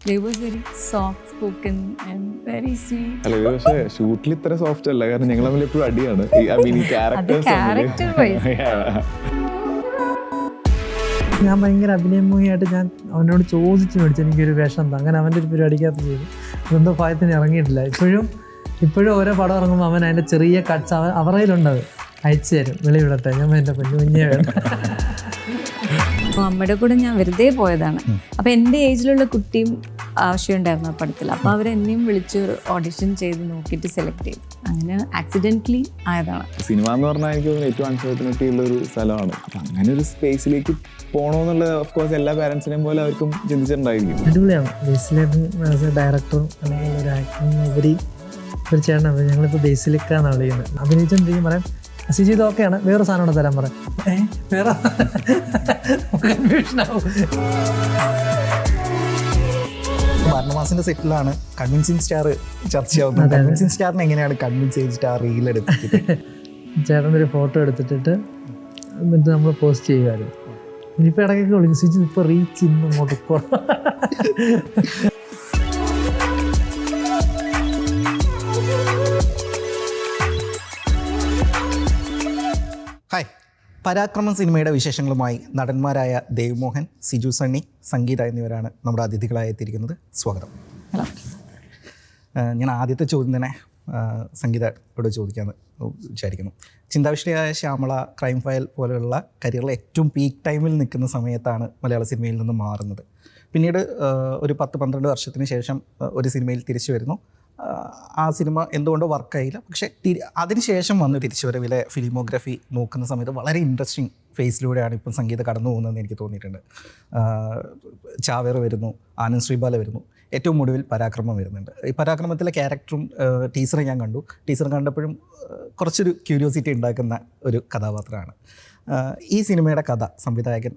They was very soft spoken and very sweet. അല്ല ഇത് പക്ഷേ ഷൂട്ടിൽ ഇത്ര സോഫ്റ്റ് അല്ല, കാരണം ഞങ്ങൾ തമ്മിൽ എപ്പോഴും അടിയാണ്. ഈ character wise. ഞാൻ ഭയങ്കര അഭിനയമോഹിയായിട്ട് ഞാൻ അവനോട് ചോദിച്ചു മേടിച്ചു എനിക്കൊരു വേഷം എന്താ, അങ്ങനെ അവൻ്റെ ഒരു പരിപാടിക്കകത്ത് ചെയ്തു. അതെന്തോ ഭയത്തിന് ഇറങ്ങിയിട്ടില്ല. ഇപ്പോഴും ഓരോ പടം ഇറങ്ങുമ്പോൾ അവൻ അതിൻ്റെ ചെറിയ കട്ട്സ് അവരയിലുണ്ടത് അയച്ചു തരും, വെളിവിടട്ടെ ഞാൻ എൻ്റെ കുഞ്ഞേ വേണം. അപ്പോൾ അമ്മയുടെ കൂടെ ഞാൻ വെറുതെ പോയതാണ്. അപ്പോൾ എൻ്റെ ഏജിലുള്ള കുട്ടിയും ആവശ്യമുണ്ടായിരുന്നു ആ പടത്തിൽ. അപ്പോൾ അവരെന്നെയും വിളിച്ച് ഓഡിഷൻ ചെയ്ത് നോക്കിയിട്ട് സെലക്ട് ചെയ്തു. അങ്ങനെ ആക്സിഡൻ്റലി ആയതാണ്. സിനിമ എന്ന് പറഞ്ഞാൽ എനിക്ക് തോന്നുന്നു ഏറ്റവും അൺസർട്ടനിറ്റി ഉള്ള ഒരു സ്ഥലമാണ്. അപ്പം അങ്ങനെ ഒരു സ്പേസിലേക്ക് പോകണമെന്നുള്ളത് ഓഫ് കോഴ്സ് എല്ലാ പാരൻസിനെയും പോലെ അവർക്കും ചിന്തിച്ചിട്ടുണ്ടായിരിക്കും. അടിപൊളിയാണ്. ബേസിലേക്ക് ഡയറക്ടറും അല്ലെങ്കിൽ ഒരു ആക്ടറും ഉപരി ഒരു ചേട്ടനാണ്. ഞങ്ങളിപ്പോൾ ബേസിലേക്കാണ് വിളിക്കുന്നത്. അഭിനയിച്ചോണ്ടിരിക്കും പറയാം സിജി ഇത് ഓക്കെയാണ്, വേറെ സാധനം കൂടെ തരാൻ പറയാം. വേറെ കൺഫ്യൂഷനാവും. ഭരണമാസിന്റെ സെറ്റിലാണ് കൺവിൻസിങ് സ്റ്റാർ ചർച്ചയാവുന്നത്. കൺവിൻസിങ് സ്റ്റാറിനെ എങ്ങനെയാണ് കൺവിൻസ് ചെയ്തിട്ട് ആ റീൽ എടുത്തിട്ട് ചേട്ടൻ്റെ ഒരു ഫോട്ടോ എടുത്തിട്ട് എന്നിട്ട് നമ്മൾ പോസ്റ്റ് ചെയ്യുമായിരുന്നു. ഇനിയിപ്പോൾ ഇടയ്ക്കൊക്കെ വിളിക്കും സിജി ഇപ്പോൾ റീച്ച് ഇന്ന് ഇങ്ങോട്ട് ഹായ്, പരാക്രമം സിനിമയുടെ വിശേഷങ്ങളുമായി നടന്മാരായ ദേവ് മോഹൻ, സിജു സണ്ണി, സംഗീത എന്നിവരാണ് നമ്മുടെ അതിഥികളായി എത്തിയിരിക്കുന്നത്. സ്വാഗതം. ഞാൻ ആദ്യത്തെ ചോദ്യം തന്നെ സംഗീതയോട് ചോദിക്കാമെന്ന് വിചാരിക്കുന്നു. ചിന്താവിഷ്ടയായ ശ്യാമള, ക്രൈം ഫയൽ പോലെയുള്ള കരിയറിലെ ഏറ്റവും പീക്ക് ടൈമിൽ നിൽക്കുന്ന സമയത്താണ് മലയാള സിനിമയിൽ നിന്ന് മാറുന്നത്. പിന്നീട് ഒരു 10-12 വർഷത്തിന് ശേഷം ഒരു സിനിമയിൽ തിരിച്ചു വരുന്നു. ആ സിനിമ എന്തുകൊണ്ടോ വർക്കായില്ല. പക്ഷേ അതിനുശേഷം വന്ന് തിരിച്ചുവരവിലെ ഫിലിമോഗ്രഫി നോക്കുന്ന സമയത്ത് വളരെ ഇൻട്രസ്റ്റിംഗ് ഫേസിലൂടെയാണ് ഇപ്പം സംഗീതം കടന്നു പോകുന്നതെന്ന് എനിക്ക് തോന്നിയിട്ടുണ്ട്. ചാവേർ വരുന്നു, ആനന്ദ് ശ്രീബാല വരുന്നു, ഏറ്റവും ഒടുവിൽ പരാക്രമം വരുന്നുണ്ട്. ഈ പരാക്രമത്തിലെ ക്യാരക്ടറും ടീച്ചറെ ഞാൻ കണ്ടു. ടീച്ചർ കണ്ടപ്പോഴും കുറച്ചൊരു ക്യൂരിയോസിറ്റി ഉണ്ടാക്കുന്ന ഒരു കഥാപാത്രമാണ്. ഈ സിനിമയുടെ കഥ സംവിധായകൻ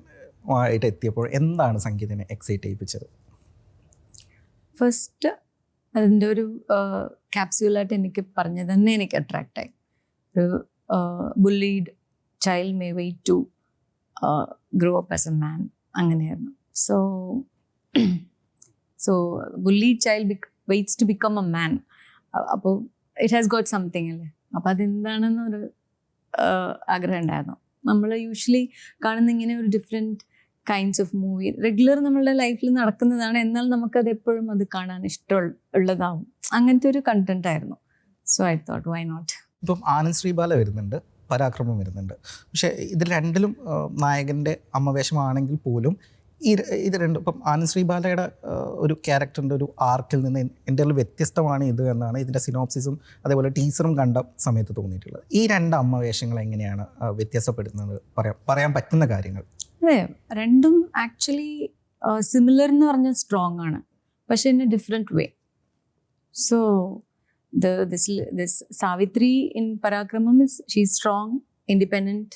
ആയിട്ട് എത്തിയപ്പോൾ എന്താണ് സംഗീതനെ എക്സൈറ്റ് ചെയ്യിപ്പിച്ചത്? ഫസ്റ്റ് അതിൻ്റെ ഒരു ക്യാപ്സ്യൂളായിട്ട് എനിക്ക് പറഞ്ഞത് തന്നെ എനിക്ക് അട്രാക്റ്റായി. ഒരു bullied child may wait to grow up as a man, അങ്ങനെയായിരുന്നു. So bullied child waits to become a man. അപ്പോൾ ഇറ്റ് ഹാസ് ഗോട്ട് സംതിങ് അല്ലേ. അപ്പോൾ അതെന്താണെന്നൊരു ആഗ്രഹം ഉണ്ടായിരുന്നു. നമ്മൾ യൂഷ്വലി കാണുന്ന ഇങ്ങനെ ഒരു different kinds of movie regular നമ്മളുടെ ലൈഫിൽ നടക്കുന്നതാണ്, എന്നാൽ നമുക്കത് എപ്പോഴും അത് കാണാൻ ഇഷ്ടമുള്ളതാവും. അങ്ങനത്തെ ഒരു കണ്ടന്റ് ആയിരുന്നു. So I thought why not. ഇപ്പം ആനന്ദ് ശ്രീബാല വരുന്നുണ്ട്, പരാക്രമം വരുന്നുണ്ട്. പക്ഷേ ഇതിൽ രണ്ടിലും നായകൻ്റെ അമ്മവേഷമാണെങ്കിൽ പോലും ഇത് രണ്ടും ഇപ്പം ആനന്ദ് ശ്രീബാലയുടെ ഒരു ക്യാരക്ടറിൻ്റെ ഒരു ആർക്കിൽ നിന്ന് എൻ്റെ വ്യത്യസ്തമാണ് ഇത് എന്നാണ് ഇതിൻ്റെ സിനോപ്സിസും അതേപോലെ ടീച്ചറും കണ്ട സമയത്ത് തോന്നിയിട്ടുള്ളത്. ഈ രണ്ട് അമ്മവേഷങ്ങൾ എങ്ങനെയാണ് വ്യത്യാസപ്പെടുന്നത് പറയാൻ പറ്റുന്ന കാര്യങ്ങൾ? അതെ, രണ്ടും ആക്ച്വലി സിമിലർ എന്ന് പറഞ്ഞാൽ സ്ട്രോങ് ആണ്, പക്ഷെ in a different way. So this Savitri in Parakramam is she strong, independent,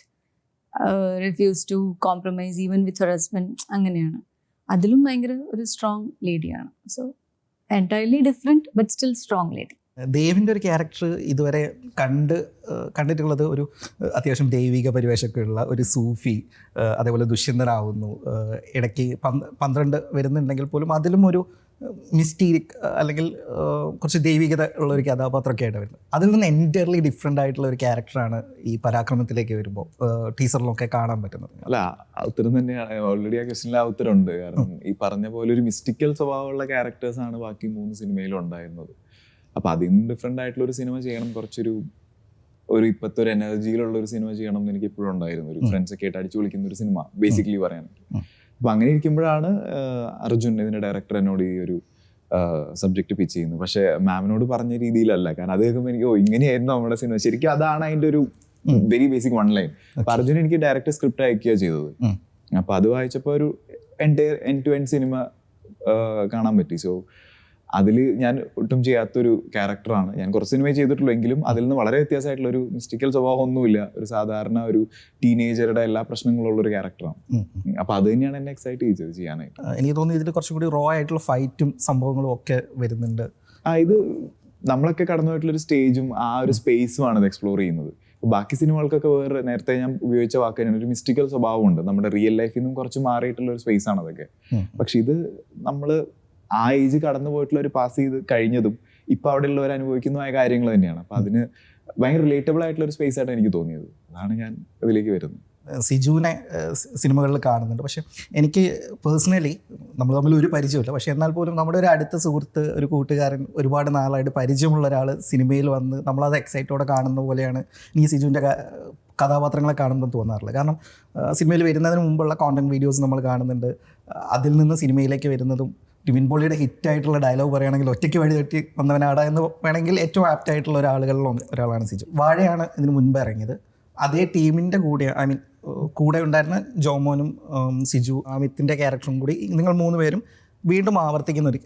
refuse to compromise even with her husband, അങ്ങനെയാണ്. അതിലും ഭയങ്കര ഒരു സ്ട്രോങ് ലേഡിയാണ്. So entirely different but still strong lady. ദേവിൻ്റെ ഒരു ക്യാരക്ടർ ഇതുവരെ കണ്ടിട്ടുള്ളത് ഒരു അത്യാവശ്യം ദൈവിക പരിവേഷമൊക്കെയുള്ള ഒരു സൂഫി, അതേപോലെ ദുഷ്യന്തനാവുന്നു. ഇടയ്ക്ക് 12 വരുന്നുണ്ടെങ്കിൽ പോലും അതിലും ഒരു മിസ്റ്റീരിക് അല്ലെങ്കിൽ കുറച്ച് ദൈവികത ഉള്ള ഒരു കഥാപാത്രമൊക്കെ ആയിട്ട് വരുന്നത്. അതിൽ നിന്ന് എൻറ്റയർലി ഡിഫറെൻ്റ് ആയിട്ടുള്ള ഒരു ക്യാരക്ടറാണ് ഈ പരാക്രമത്തിലേക്ക് വരുമ്പോൾ ടീച്ചറിലൊക്കെ കാണാൻ പറ്റുന്നത്. അല്ല, ഉത്തരം തന്നെയാണ്. ഓൾറെഡി ആ ക്വസ്റ്റിനിൽ ആ ഉത്തരമുണ്ട്. കാരണം ഈ പറഞ്ഞ പോലെ ഒരു മിസ്റ്റിക്കൽ സ്വഭാവമുള്ള ക്യാരക്ടേഴ്സാണ് ബാക്കി 3 സിനിമയിലും ഉണ്ടായിരുന്നത്. അപ്പോൾ അതിന് ഡിഫറെൻ്റ് ആയിട്ടുള്ള ഒരു സിനിമ ചെയ്യണം, കുറച്ചൊരു ഇപ്പോഴത്തെ ഒരു എനർജിയിലുള്ള ഒരു സിനിമ ചെയ്യണം എന്ന് എനിക്ക് ഇപ്പോഴും ഉണ്ടായിരുന്നു. ഒരു ഫ്രണ്ട്സൊക്കെ ആയിട്ട് അടിച്ചു വിളിക്കുന്ന ഒരു സിനിമ ബേസിക്കലി പറയാനായിട്ട്. അപ്പോൾ അങ്ങനെ ഇരിക്കുമ്പോഴാണ് അർജുൻ, ഇതിൻ്റെ ഡയറക്ടർ, എന്നോട് ഈ ഒരു സബ്ജക്റ്റ് പിച്ച് ചെയ്യുന്നത്. പക്ഷേ മാമിനോട് പറഞ്ഞ രീതിയിലല്ല. കാരണം അത് കേൾക്കുമ്പോൾ എനിക്ക് ഇങ്ങനെയായിരുന്നു നമ്മുടെ സിനിമ. ശരിക്കും അതാണ് അതിൻ്റെ ഒരു വെരി ബേസിക് വൺ ലൈൻ. അപ്പോൾ അർജുൻ എനിക്ക് ഡയറക്റ്റ് സ്ക്രിപ്റ്റ് അയക്കുകയാണ് ചെയ്തത്. അപ്പോൾ അത് വായിച്ചപ്പോൾ ഒരു എൻഡ് ടു എൻഡ് സിനിമ കാണാൻ പറ്റി. സോ അതിൽ ഞാൻ ഒട്ടും ചെയ്യാത്തൊരു ക്യാരക്ടറാണ്. ഞാൻ കുറച്ച് സിനിമ ചെയ്തിട്ടുള്ളൂ, എങ്കിലും അതിൽ നിന്ന് വളരെ വ്യത്യാസമായിട്ടുള്ള ഒരു മിസ്റ്റിക്കൽ സ്വഭാവം ഒന്നുമില്ല. ഒരു സാധാരണ ഒരു ടീനേജറുടെ എല്ലാ പ്രശ്നങ്ങളുള്ള ഒരു ക്യാരക്ടറാണ്. അപ്പോൾ അത് തന്നെയാണ് എന്നെ എക്സൈറ്റ് ചെയ്തത് ചെയ്യാനായിട്ട്. എനിക്ക് തോന്നുന്നു ഇതിൽ കുറച്ചും കൂടി റോ ആയിട്ടുള്ള ഫൈറ്റും സംഭവങ്ങളും ഒക്കെ വരുന്നുണ്ട്. ഇത് നമ്മളൊക്കെ കടന്നു പോയിട്ടുള്ളൊരു സ്റ്റേജും ആ ഒരു സ്പേസുമാണ് ഇത് എക്സ്പ്ലോർ ചെയ്യുന്നത്. ബാക്കി സിനിമകൾക്കൊക്കെ വേറെ നേരത്തെ ഞാൻ ഉപയോഗിച്ച വാക്ക് തന്നെയാണ്, ഒരു മിസ്റ്റിക്കൽ സ്വഭാവമുണ്ട്. നമ്മുടെ റിയൽ ലൈഫിൽ നിന്നും കുറച്ച് മാറിയിട്ടുള്ള ഒരു സ്പേസ് ആണ് അതൊക്കെ. പക്ഷെ ഇത് നമ്മൾ ആ ഏജ് കടന്നു പോയിട്ടുള്ളവർ പാസ് ചെയ്ത് കഴിഞ്ഞതും ഇപ്പം അവിടെ ഉള്ളവർ അനുഭവിക്കുന്നതായ കാര്യങ്ങൾ തന്നെയാണ്. അപ്പം അതിന് ഭയങ്കര റിലേറ്റബിൾ ആയിട്ടുള്ള ഒരു സ്പേസ് ആയിട്ടാണ് എനിക്ക് തോന്നിയത്. അതാണ് ഞാൻ ഇതിലേക്ക് വരുന്നത്. സിജുവിനെ സിനിമകളിൽ കാണുന്നുണ്ട്, പക്ഷെ എനിക്ക് പേഴ്സണലി നമ്മൾ തമ്മിൽ ഒരു പരിചയമില്ല, പക്ഷെ എന്നാൽ പോലും നമ്മുടെ ഒരു അടുത്ത സുഹൃത്ത്, ഒരു കൂട്ടുകാരൻ, ഒരുപാട് നാളായിട്ട് പരിചയമുള്ള ഒരാൾ സിനിമയിൽ വന്ന് നമ്മളത് എക്സൈറ്റോടെ കാണുന്ന പോലെയാണ് ഈ സിജുവിൻ്റെ കഥാപാത്രങ്ങളെ കാണുമ്പോൾ തോന്നാറില്ല. കാരണം സിനിമയിൽ വരുന്നതിന് മുമ്പുള്ള കോണ്ടന്റ് വീഡിയോസ് നമ്മൾ കാണുന്നുണ്ട്, അതിൽ നിന്ന് സിനിമയിലേക്ക് വരുന്നതും ടിവിൻ പോളിയുടെ ഹിറ്റായിട്ടുള്ള ഡയലോഗ് പറയുകയാണെങ്കിൽ ഒറ്റയ്ക്ക് വഴി തെറ്റി വന്നവനാടാ എന്ന് വേണമെങ്കിൽ ഏറ്റവും ആപ്റ്റ് ആയിട്ടുള്ള ഒരാളുകളിൽ ഒരാളാണ് സിജു. വാഴയാണ് ഇതിന് മുൻപ് ഇറങ്ങിയത്. അതേ ടീമിൻ്റെ കൂടെ, ഐ മീൻ കൂടെ ഉണ്ടായിരുന്ന ജോമോനും സിജു, അമിത്തിൻ്റെ ക്യാരക്ടറും കൂടി നിങ്ങൾ 3 പേരും വീണ്ടും ആവർത്തിക്കുന്ന ഒരു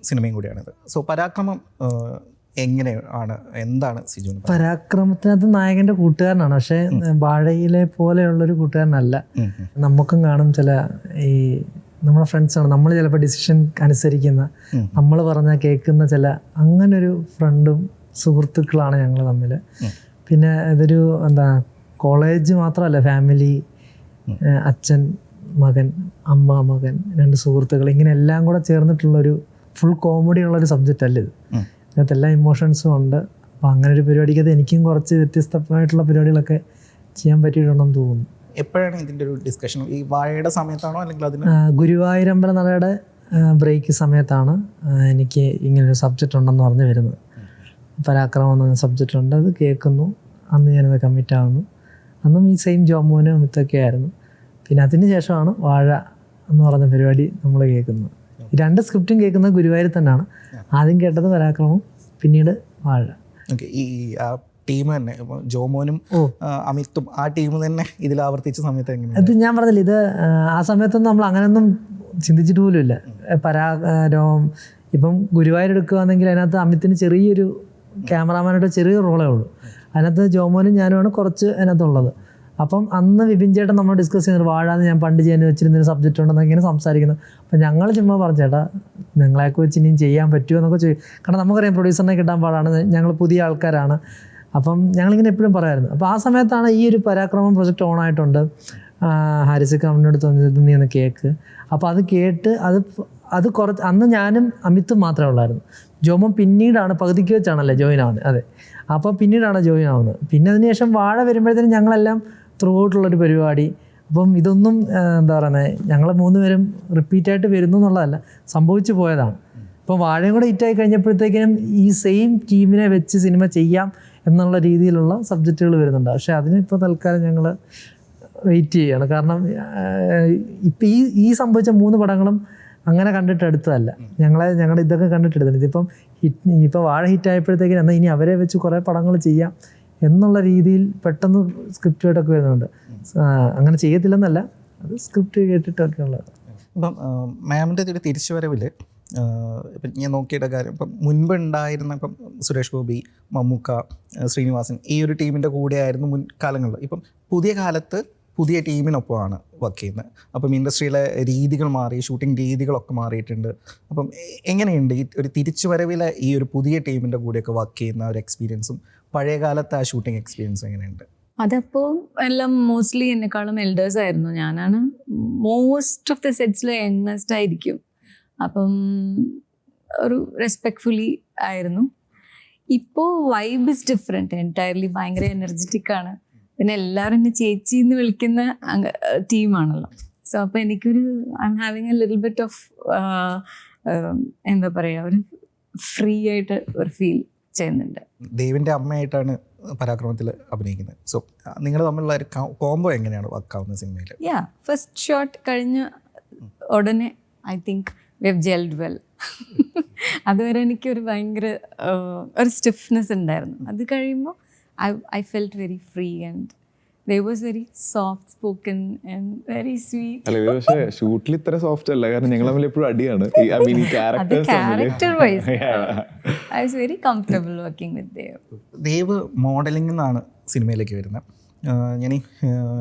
സിനിമയും കൂടിയാണിത്. സോ പരാക്രമം എങ്ങനെയാണ്, എന്താണ് സിജു? പരാക്രമത്തിനകത്ത് നായകൻ്റെ കൂട്ടുകാരനാണ്, പക്ഷേ വാഴയിലെ പോലെയുള്ളൊരു കൂട്ടുകാരനല്ല. നമുക്കും കാണും ചില ഈ നമ്മുടെ ഫ്രണ്ട്സാണ്, നമ്മൾ ചിലപ്പോൾ ഡിസിഷൻ അനുസരിക്കുന്ന, നമ്മൾ പറഞ്ഞാൽ കേൾക്കുന്ന ചില അങ്ങനൊരു ഫ്രണ്ടും സുഹൃത്തുക്കളാണ് ഞങ്ങൾ തമ്മിൽ. പിന്നെ ഇതൊരു എന്താ കോളേജ് മാത്രമല്ല, ഫാമിലി, അച്ഛൻ മകൻ, അമ്മ മകൻ, 2 സുഹൃത്തുക്കൾ, ഇങ്ങനെ എല്ലാം കൂടെ ചേർന്നിട്ടുള്ളൊരു ഫുൾ കോമഡി ഉള്ളൊരു സബ്ജക്റ്റ് അല്ല ഇത്. ഇതിനകത്ത് എല്ലാ ഇമോഷൻസും ഉണ്ട്. അപ്പോൾ അങ്ങനെ ഒരു പരിപാടിക്കകത്ത് എനിക്കും കുറച്ച് വ്യത്യസ്തമായിട്ടുള്ള പരിപാടികളൊക്കെ ചെയ്യാൻ പറ്റിയിട്ടുണ്ടെന്ന് തോന്നുന്നു. എപ്പോഴാണ് ഇതിൻ്റെ ഒരു ഡിസ്കഷൻ? ഈ വാഴയുടെ സമയത്താണോ അല്ലെങ്കിൽ അതിന് ഗുരുവായൂരമ്പല നടയുടെ ബ്രേക്ക് സമയത്താണ് എനിക്ക് ഇങ്ങനൊരു സബ്ജക്റ്റ് ഉണ്ടെന്ന് പറഞ്ഞ് വരുന്നത്. പരാക്രമം എന്ന സബ്ജക്റ്റ് ഉണ്ട്, അത് കേൾക്കുന്നു. അന്ന് ഞാനത് കമ്മിറ്റ് ആവുന്നു. അന്നും ഈ സെയിം ജോമോനും അമിത്തൊക്കെ ആയിരുന്നു. പിന്നെ അതിന് ശേഷമാണ് വാഴ എന്ന് പറഞ്ഞ പരിപാടി നമ്മൾ കേൾക്കുന്നത്. ഈ 2 സ്ക്രിപ്റ്റും കേൾക്കുന്നത് ഗുരുവായൂർ തന്നെയാണ്. ആദ്യം കേട്ടത് പരാക്രമം, പിന്നീട് വാഴ. ഓക്കെ. ഈ ആ ടീം തന്നെ, ജോമോനും അമിത്തും ആ ടീം തന്നെ ഇതിൽ ആവർത്തിച്ച സമയത്ത് എങ്ങനെയാണ്? അത് ഞാൻ പറഞ്ഞില്ല, ഇത് ആ സമയത്തൊന്നും നമ്മൾ അങ്ങനെയൊന്നും ചിന്തിച്ചിട്ട് പോലും ഇല്ല. ഇപ്പം ഗുരുവായൂർ എടുക്കുകയാണെങ്കിൽ അതിനകത്ത് അമിത്തിന് ചെറിയൊരു ക്യാമറാമാനായിട്ട് ചെറിയ റോളേ ഉള്ളൂ. അതിനകത്ത് ജോമോനും ഞാനുമാണ് കുറച്ച് അതിനകത്തുള്ളത്. അപ്പം അന്ന് വിപിൻ ചേട്ടൻ നമ്മൾ ഡിസ്കസ് ചെയ്യുന്നത് വാഴാന്ന് ഞാൻ പണ്ട് ചെയ്യാൻ വെച്ചിരുന്നൊരു സബ്ജക്റ്റ് ഉണ്ടെന്നൊക്കെ ഇങ്ങനെ സംസാരിക്കുന്നു. അപ്പം ഞങ്ങൾ ചുമ്മാ പറഞ്ഞു, ചേട്ടാ നിങ്ങളെയൊക്കെ വെച്ച് ഇനിയും ചെയ്യാൻ പറ്റുമോ എന്നൊക്കെ ചോദിക്കും. കാരണം നമുക്കറിയാം പ്രൊഡ്യൂസറിനെ കിട്ടാൻ പാടാണ്, ഞങ്ങൾ പുതിയ ആൾക്കാരാണ്. അപ്പം ഞങ്ങളിങ്ങനെ എപ്പോഴും പറയായിരുന്നു. അപ്പോൾ ആ സമയത്താണ് ഈ ഒരു പരാക്രമം പ്രൊജക്റ്റ് ഓണായിട്ടുണ്ട്. ഹാരിസൊക്കെ അവനോട് തോന്നിയത് നീ ഒന്ന് കേൾക്ക്. അപ്പോൾ അത് കേട്ട് അത് കുറച്ച് അന്ന് ഞാനും അമിത്തും മാത്രമേ ഉള്ളായിരുന്നു. ജോമോൻ പിന്നീടാണ് പകുതിക്ക് വെച്ചാണല്ലേ ജോയിൻ ആവുന്നത്. അതെ, അപ്പോൾ പിന്നീടാണ് ജോയിൻ ആവുന്നത്. പിന്നെ അതിനുശേഷം വാഴ വരുമ്പോഴത്തേനും ഞങ്ങളെല്ലാം ത്രൂ ഔട്ടുള്ളൊരു പരിപാടി. അപ്പം ഇതൊന്നും എന്താ പറയുന്നത്, ഞങ്ങൾ 3 പേരും റിപ്പീറ്റായിട്ട് വരുന്നു എന്നുള്ളതല്ല, സംഭവിച്ചു പോയതാണ്. അപ്പോൾ വാഴയും കൂടെ ഹിറ്റായി കഴിഞ്ഞപ്പോഴത്തേക്കിനും ഈ സെയിം ടീമിനെ വെച്ച് സിനിമ ചെയ്യാം എന്നുള്ള രീതിയിലുള്ള സബ്ജക്റ്റുകൾ വരുന്നുണ്ട്. പക്ഷേ അതിനിപ്പോൾ തൽക്കാലം ഞങ്ങൾ വെയിറ്റ് ചെയ്യുകയാണ്. കാരണം ഇപ്പം ഈ സംഭവിച്ച 3 പടങ്ങളും അങ്ങനെ കണ്ടിട്ട് എടുത്തതല്ല. ഞങ്ങളുടെ ഇതൊക്കെ കണ്ടിട്ട് എടുത്തത്. ഇതിപ്പം ഇപ്പോൾ വാഴ ഹിറ്റായപ്പോഴത്തേക്കിനും എന്നാൽ ഇനി അവരെ വെച്ച് കുറേ പടങ്ങൾ ചെയ്യാം എന്നുള്ള രീതിയിൽ പെട്ടെന്ന് സ്ക്രിപ്റ്റുമായിട്ടൊക്കെ വരുന്നുണ്ട്. അങ്ങനെ ചെയ്യത്തില്ലെന്നല്ല, അത് സ്ക്രിപ്റ്റ് കേട്ടിട്ടൊക്കെ ഉള്ളത്. ഇപ്പം മാമിൻ്റെ ഒരു തിരിച്ചുവരവിൽ ഇപ്പം ഞാൻ നോക്കിയിട്ട കാര്യം, ഇപ്പം മുൻപ് ഉണ്ടായിരുന്ന ഇപ്പം സുരേഷ് ഗോപി, മമ്മൂക്ക, ശ്രീനിവാസൻ ഈ ഒരു ടീമിൻ്റെ കൂടെയായിരുന്നു മുൻകാലങ്ങളിൽ. ഇപ്പം പുതിയ കാലത്ത് പുതിയ ടീമിനൊപ്പമാണ് വർക്ക് ചെയ്യുന്നത്. അപ്പം ഇൻഡസ്ട്രിയിലെ രീതികൾ മാറി, ഷൂട്ടിംഗ് രീതികളൊക്കെ മാറിയിട്ടുണ്ട്. അപ്പം എങ്ങനെയുണ്ട് ഈ ഒരു തിരിച്ചുവരവിലെ ഈ ഒരു പുതിയ ടീമിൻ്റെ കൂടെയൊക്കെ വർക്ക് ചെയ്യുന്ന ഒരു എക്സ്പീരിയൻസും പഴയ കാലത്തെ ആ ഷൂട്ടിംഗ് എക്സ്പീരിയൻസും എങ്ങനെയുണ്ട്? അതപ്പോൾ എല്ലാം മോസ്റ്റ്ലി എന്നെക്കാളും എൽഡേഴ്സ് ആയിരുന്നു. ഞാനാണ് മോസ്റ്റ് ഓഫ് ദ സെറ്റ്സിൽ യങ്സ്റ്റ് ആയിരിക്കും. അപ്പം ഒരു റെസ്പെക്ട്ഫുള്ളി ആയിരുന്നു. ഇപ്പോൾ വൈബ് ഇസ് ഡിഫറെൻറ്റ് എൻറ്റയർലി. ഭയങ്കര എനർജറ്റിക് ആണ്. പിന്നെ എല്ലാവരും എന്നെ ചേച്ചി എന്ന് വിളിക്കുന്ന ടീമാണല്ലോ. സോ അപ്പോൾ എനിക്കൊരു I M having A little bit of എന്താ പറയുക, ഒരു ഫ്രീ ആയിട്ട് ഒരു ഫീൽ ചെയ്യുന്നുണ്ട്. ദേവിൻ്റെ അമ്മയായിട്ടാണ് പരാക്രമത്തിൽ അഭിനയിക്കുന്നത്. സോ നിങ്ങൾ തമ്മിലുള്ള ഒരു കോംബോ എങ്ങനെയാണ് വർക്കാവുന്ന സിനിമയിൽ? ഫസ്റ്റ് ഷോട്ട് കഴിഞ്ഞ ഉടനെ I think we have gelled well. അതുവരെ എനിക്കൊരു ഭയങ്കര ഒരു സ്റ്റിഫ്നെസ് ഉണ്ടായിരുന്നു. അത് കഴിയുമ്പോൾ I felt very free and they was very soft spoken and very sweet. അല്ല, പക്ഷേ ഷൂട്ടിൽ ഇത്ര സോഫ്റ്റ് അല്ല, കാരണം ഞങ്ങൾ തമ്മിൽ എപ്പോഴും അടിയാണ്. Character wise I was very comfortable working with Dev. Dev modelling എന്നാണ് സിനിമയിലേക്ക് വരുന്നത്. ഞാൻ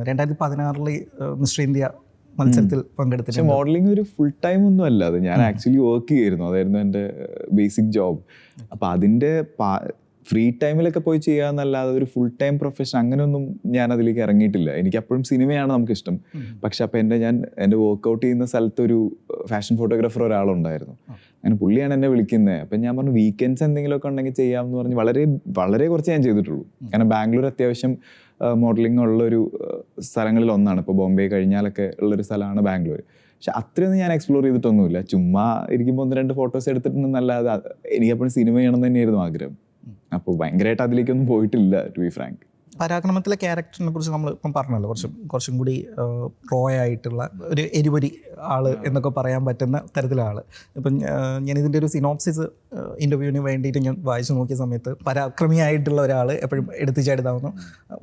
2016 മിസ്റ്റർ ഇന്ത്യ മത്സരത്തിൽ പങ്കെടുത്തിട്ട്. പക്ഷെ മോഡലിംഗ് ഒരു ഫുൾ ടൈം ഒന്നും അല്ല, അത് ഞാൻ ആക്ച്വലി വർക്ക് ചെയ്യായിരുന്നു. അതായിരുന്നു എൻ്റെ ബേസിക് ജോബ്. അപ്പം അതിൻ്റെ ഫ്രീ ടൈമിലൊക്കെ പോയി ചെയ്യാന്നല്ലാതെ ഒരു ഫുൾ ടൈം പ്രൊഫഷൻ അങ്ങനെയൊന്നും ഞാൻ അതിലേക്ക് ഇറങ്ങിയിട്ടില്ല. എനിക്ക് അപ്പോഴും സിനിമയാണ് നമുക്കിഷ്ടം. പക്ഷെ അപ്പം ഞാൻ എൻ്റെ വർക്കൗട്ട് ചെയ്യുന്ന സ്ഥലത്ത് ഒരു ഫാഷൻ ഫോട്ടോഗ്രാഫർ ഒരാളുണ്ടായിരുന്നു. അങ്ങനെ പുള്ളിയാണ് എന്നെ വിളിക്കുന്നത്. അപ്പം ഞാൻ പറഞ്ഞു വീക്കെൻഡ്സ് എന്തെങ്കിലുമൊക്കെ ഉണ്ടെങ്കിൽ ചെയ്യാമെന്ന് പറഞ്ഞ് വളരെ വളരെ കുറച്ച് ഞാൻ ചെയ്തിട്ടുള്ളൂ. കാരണം ബാംഗ്ലൂർ അത്യാവശ്യം മോഡലിംഗ് ഉള്ളൊരു സ്ഥലങ്ങളിൽ ഒന്നാണ്. ഇപ്പോൾ ബോംബെ കഴിഞ്ഞാലൊക്കെ ഉള്ളൊരു സ്ഥലമാണ് ബാംഗ്ലൂർ. പക്ഷെ അത്രയൊന്നും ഞാൻ എക്സ്പ്ലോർ ചെയ്തിട്ടൊന്നുമില്ല. ചുമ്മാ ഇരിക്കുമ്പോൾ 1-2 ഫോട്ടോസ് എടുത്തിട്ടുണ്ടെന്നല്ലാതെ എനിക്കപ്പോഴും സിനിമ ചെയ്യണം തന്നെയായിരുന്നു ആഗ്രഹം. അപ്പോൾ ഭയങ്കരമായിട്ട് അതിലേക്കൊന്നും പോയിട്ടില്ല, ടു ബി ഫ്രാങ്ക്. പരാക്രമത്തിലെ ക്യാരക്ടറിനെ കുറിച്ച് നമ്മൾ ഇപ്പം പറഞ്ഞല്ലോ, കുറച്ചും കൂടി റോ ആയിട്ടുള്ള ഒരു എരിപൊരി ആള് എന്നൊക്കെ പറയാൻ പറ്റുന്ന തരത്തിലുള്ള ആള്. ഇപ്പം ഞാൻ ഇതിൻ്റെ ഒരു സിനോപ്സിസ് ഇൻ്റർവ്യൂവിന് വേണ്ടിയിട്ട് ഞാൻ വായിച്ചു നോക്കിയ സമയത്ത് പരാക്രമിയായിട്ടുള്ള ഒരാൾ എപ്പോഴും എടുത്തു ചാടിതാവുന്നു,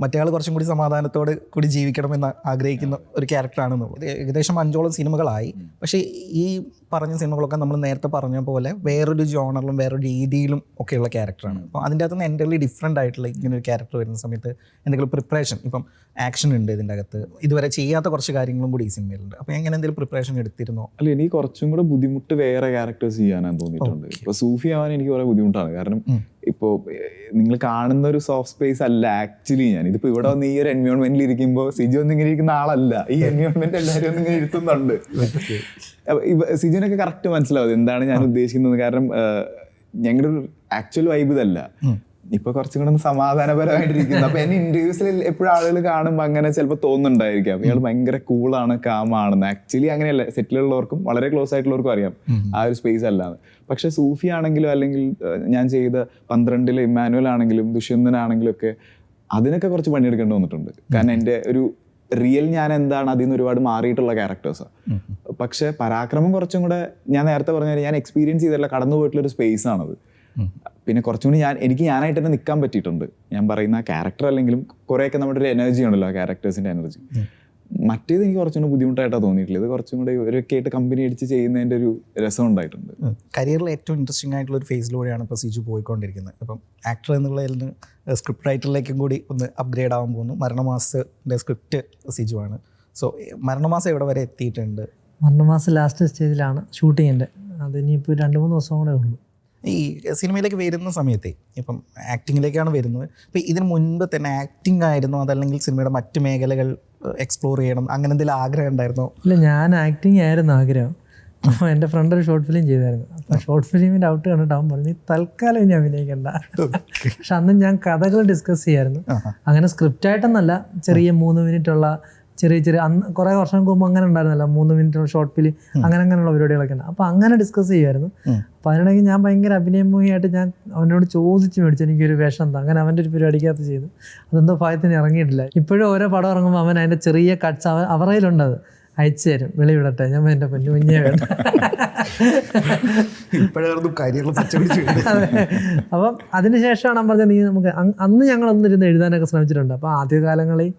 മറ്റേ ആൾ കുറച്ചും കൂടി സമാധാനത്തോട് കൂടി ജീവിക്കണമെന്ന് ആഗ്രഹിക്കുന്ന ഒരു ക്യാരക്ടറാണെന്നുള്ളത്. ഏകദേശം 5ഓളം സിനിമകളായി. പക്ഷേ ഈ പറഞ്ഞ സിനിമകളൊക്കെ നമ്മൾ നേരത്തെ പറഞ്ഞ പോലെ വേറൊരു ജോണറിലും വേറൊരു രീതിയിലും ഒക്കെയുള്ള ക്യാരക്ടറാണ്. അപ്പോൾ അതിൻ്റെ അകത്ത് നിന്ന് എൻ്റർലി ഡിഫറെൻ്റ് ആയിട്ടുള്ള ഇങ്ങനെ ഒരു ക്യാരക്ടർ വരുന്ന സമയത്ത് എന്തെങ്കിലും പ്രിപ്പറേഷൻ, ഇപ്പം ആക്ഷൻ ഉണ്ട് ഇതിൻ്റെ അകത്ത്, ഇതുവരെ ചെയ്യാത്ത കുറച്ച് കാര്യങ്ങളും കൂടി ഈ സിനിമയിലുണ്ട്. അപ്പോൾ എങ്ങനെ എന്തെങ്കിലും പ്രിപ്പറേഷൻ എടുത്തിരുന്നോ? അല്ല, എനിക്ക് കുറച്ചും കൂടെ ബുദ്ധിമുട്ട് വേറെ ക്യാരക്ടേഴ്സ് ചെയ്യാനാണ് തോന്നിയിട്ടുണ്ട്. ഇപ്പോൾ സൂഫി ആവാൻ എനിക്ക് കുറേ ബുദ്ധിമുട്ടാണ്. കാരണം ഇപ്പോൾ നിങ്ങൾ കാണുന്ന ഒരു സോഫ്റ്റ് സ്പേസ് അല്ല ആക്ച്വലി ഞാൻ. ഇതിപ്പോൾ ഇവിടെ വന്ന് ഈ ഒരു എൻവയോൺമെന്റിൽ ഇരിക്കുമ്പോൾ സിജു ഒന്നും ഇങ്ങനെ ഇരിക്കുന്ന ആളല്ല. ഈ എൻവയോൺമെന്റ് എല്ലാവരും ഒന്നും ഇങ്ങനെ ഇരുത്തുന്നുണ്ട്. സിജുവിനൊക്കെ കറക്റ്റ് മനസ്സിലാവും എന്താണ് ഞാൻ ഉദ്ദേശിക്കുന്നത്. കാരണം ഞങ്ങളുടെ ഒരു ആക്ച്വൽ വൈബ് ഇതല്ല. ഇപ്പൊ കുറച്ചും കൂടെ ഒന്ന് സമാധാനപരമായിട്ടിരിക്കുന്നു. അപ്പൊ എന്നെ ഇന്റർവ്യൂസിൽ എപ്പോഴും ആളുകൾ കാണുമ്പോൾ അങ്ങനെ ചിലപ്പോൾ തോന്നുന്നുണ്ടായിരിക്കാം ഇയാൾ ഭയങ്കര കൂളാണ്, കാമാണെന്ന്. ആക്ച്വലി അങ്ങനെയല്ല. സെറ്റിലുള്ളവർക്കും വളരെ ക്ലോസ് ആയിട്ടുള്ളവർക്കും അറിയാം ആ ഒരു സ്പേസ് അല്ലാന്ന്. പക്ഷെ സൂഫി ആണെങ്കിലും അല്ലെങ്കിൽ ഞാൻ ചെയ്ത 12 ഇമ്മാനുവൽ ആണെങ്കിലും ദുഷ്യന്തനാണെങ്കിലും ഒക്കെ അതിനൊക്കെ കുറച്ച് പണിയെടുക്കേണ്ടി വന്നിട്ടുണ്ട്. കാരണം എൻ്റെ ഒരു റിയൽ ഞാൻ എന്താണ് അതിൽ നിന്ന് ഒരുപാട് മാറിയിട്ടുള്ള ക്യാരക്ടേഴ്സാണ്. പക്ഷെ പരാക്രമം കുറച്ചും കൂടെ ഞാൻ നേരത്തെ പറഞ്ഞ ഞാൻ എക്സ്പീരിയൻസ് ചെയ്തിട്ടുള്ള കടന്നു പോയിട്ടുള്ളൊരു സ്പേസ് ആണത്. പിന്നെ കുറച്ചും കൂടി എനിക്ക് ഞാനായിട്ട് തന്നെ നിൽക്കാൻ പറ്റിയിട്ടുണ്ട്. ഞാൻ പറയുന്ന ക്യാരക്ടർ അല്ലെങ്കിലും കുറേയൊക്കെ നമ്മുടെ ഒരു എനർജി ഉണ്ടല്ലോ, ആ ക്യാരക്ടേഴ്സിൻ്റെ എനർജി. മറ്റേത് എനിക്ക് കുറച്ചും കൂടി ബുദ്ധിമുട്ടായിട്ടാണ് തോന്നിയിട്ടുള്ളത്. ഇത് കുറച്ചും കൂടി ഇവരൊക്കെ ആയിട്ട് കമ്പനി അടിച്ച് ചെയ്യുന്നതിൻ്റെ ഒരു രസം ഉണ്ടായിട്ടുണ്ട്. കരിയറിൽ ഏറ്റവും ഇൻട്രസ്റ്റിംഗ് ആയിട്ടുള്ള ഒരു ഫേസിലൂടെയാണ് ഇപ്പോൾ സിജു പോയിക്കൊണ്ടിരിക്കുന്നത്. അപ്പം ആക്ടർ എന്നുള്ളതിൽ നിന്ന് സ്ക്രിപ്റ്റ് റൈറ്ററിലേക്കും കൂടി ഒന്ന് അപ്ഗ്രേഡ് ആവാൻ പോകുന്നു. മരണമാസത്തിൻ്റെ സ്ക്രിപ്റ്റ് സിജു ആണ്. സോ മരണമാസം എവിടെ വരെ എത്തിയിട്ടുണ്ട്? മരണമാസം ലാസ്റ്റ് സ്റ്റേജിലാണ് ഷൂട്ടിങ്ങിൻ്റെ. അതിനിപ്പോൾ 2-3 ദിവസം കൂടെ ഉള്ളൂ. ഈ സിനിമയിലേക്ക് വരുന്ന സമയത്തെ ഇപ്പം ആക്ടിങ്ങിലേക്കാണ് വരുന്നത്. അപ്പോൾ ഇതിന് മുൻപ് തന്നെ ആക്ടിങ് ആയിരുന്നോ, അതല്ലെങ്കിൽ സിനിമയുടെ മറ്റ് മേഖലകൾ എക്സ്പ്ലോർ ചെയ്യണം അങ്ങനെ എന്തെങ്കിലും ആഗ്രഹം ഉണ്ടായിരുന്നോ? ഇല്ല, ഞാൻ ആക്ടിങ് ആയിരുന്നു ആഗ്രഹം. അപ്പോൾ എൻ്റെ ഫ്രണ്ട് ഒരു ഷോർട്ട് ഫിലിം ചെയ്തായിരുന്നു. അപ്പോൾ ഷോർട്ട് ഫിലിമിൻ്റെ ഔട്ട് കണ്ടിട്ട് അവൻ പറഞ്ഞു തൽക്കാലം ഇനി അഭിനയിക്കണ്ട. പക്ഷെ അന്ന് ഞാൻ കഥകൾ ഡിസ്കസ് ചെയ്യായിരുന്നു. അങ്ങനെ സ്ക്രിപ്റ്റായിട്ടൊന്നല്ല, ചെറിയ 3 മിനിറ്റുള്ള ചെറിയ അന്ന് കുറേ വർഷം മുമ്പ് അങ്ങനെ ഉണ്ടായിരുന്നല്ലോ 3 മിനിറ്റുള്ള ഷോർട്ട് ഫിലിം, അങ്ങനെയുള്ള പരിപാടികളൊക്കെ ഉണ്ട്. അപ്പോൾ അങ്ങനെ ഡിസ്കസ് ചെയ്യുമായിരുന്നു. അപ്പോൾ അതിനിടയ്ക്ക് ഞാൻ ഭയങ്കര അഭിനയമോഹിയായിട്ട് ഞാൻ അവനോട് ചോദിച്ച് മേടിച്ചു എനിക്കൊരു വേഷം എന്താ. അങ്ങനെ അവൻ്റെ ഒരു പരിപാടിക്കകത്ത് ചെയ്തു. അതെന്തോ ഭാഗത്തിന് ഇറങ്ങിയിട്ടില്ല. ഇപ്പോഴും ഓരോ പടം ഇറങ്ങുമ്പോൾ അവൻ അതിൻ്റെ ചെറിയ കട്ട്സ് അവരയിലുണ്ട്, അത് അയച്ചു തരും, വെളിവിടട്ടെ, ഞാൻ എൻ്റെ പൊന്നു കുഞ്ഞേ വേണ്ട. അപ്പം അതിനുശേഷമാണ് പറഞ്ഞത് നീ നമുക്ക് അന്ന് ഞങ്ങളൊന്നിരുന്ന് എഴുതാനൊക്കെ ശ്രമിച്ചിട്ടുണ്ട്. അപ്പോൾ ആദ്യകാലങ്ങളിൽ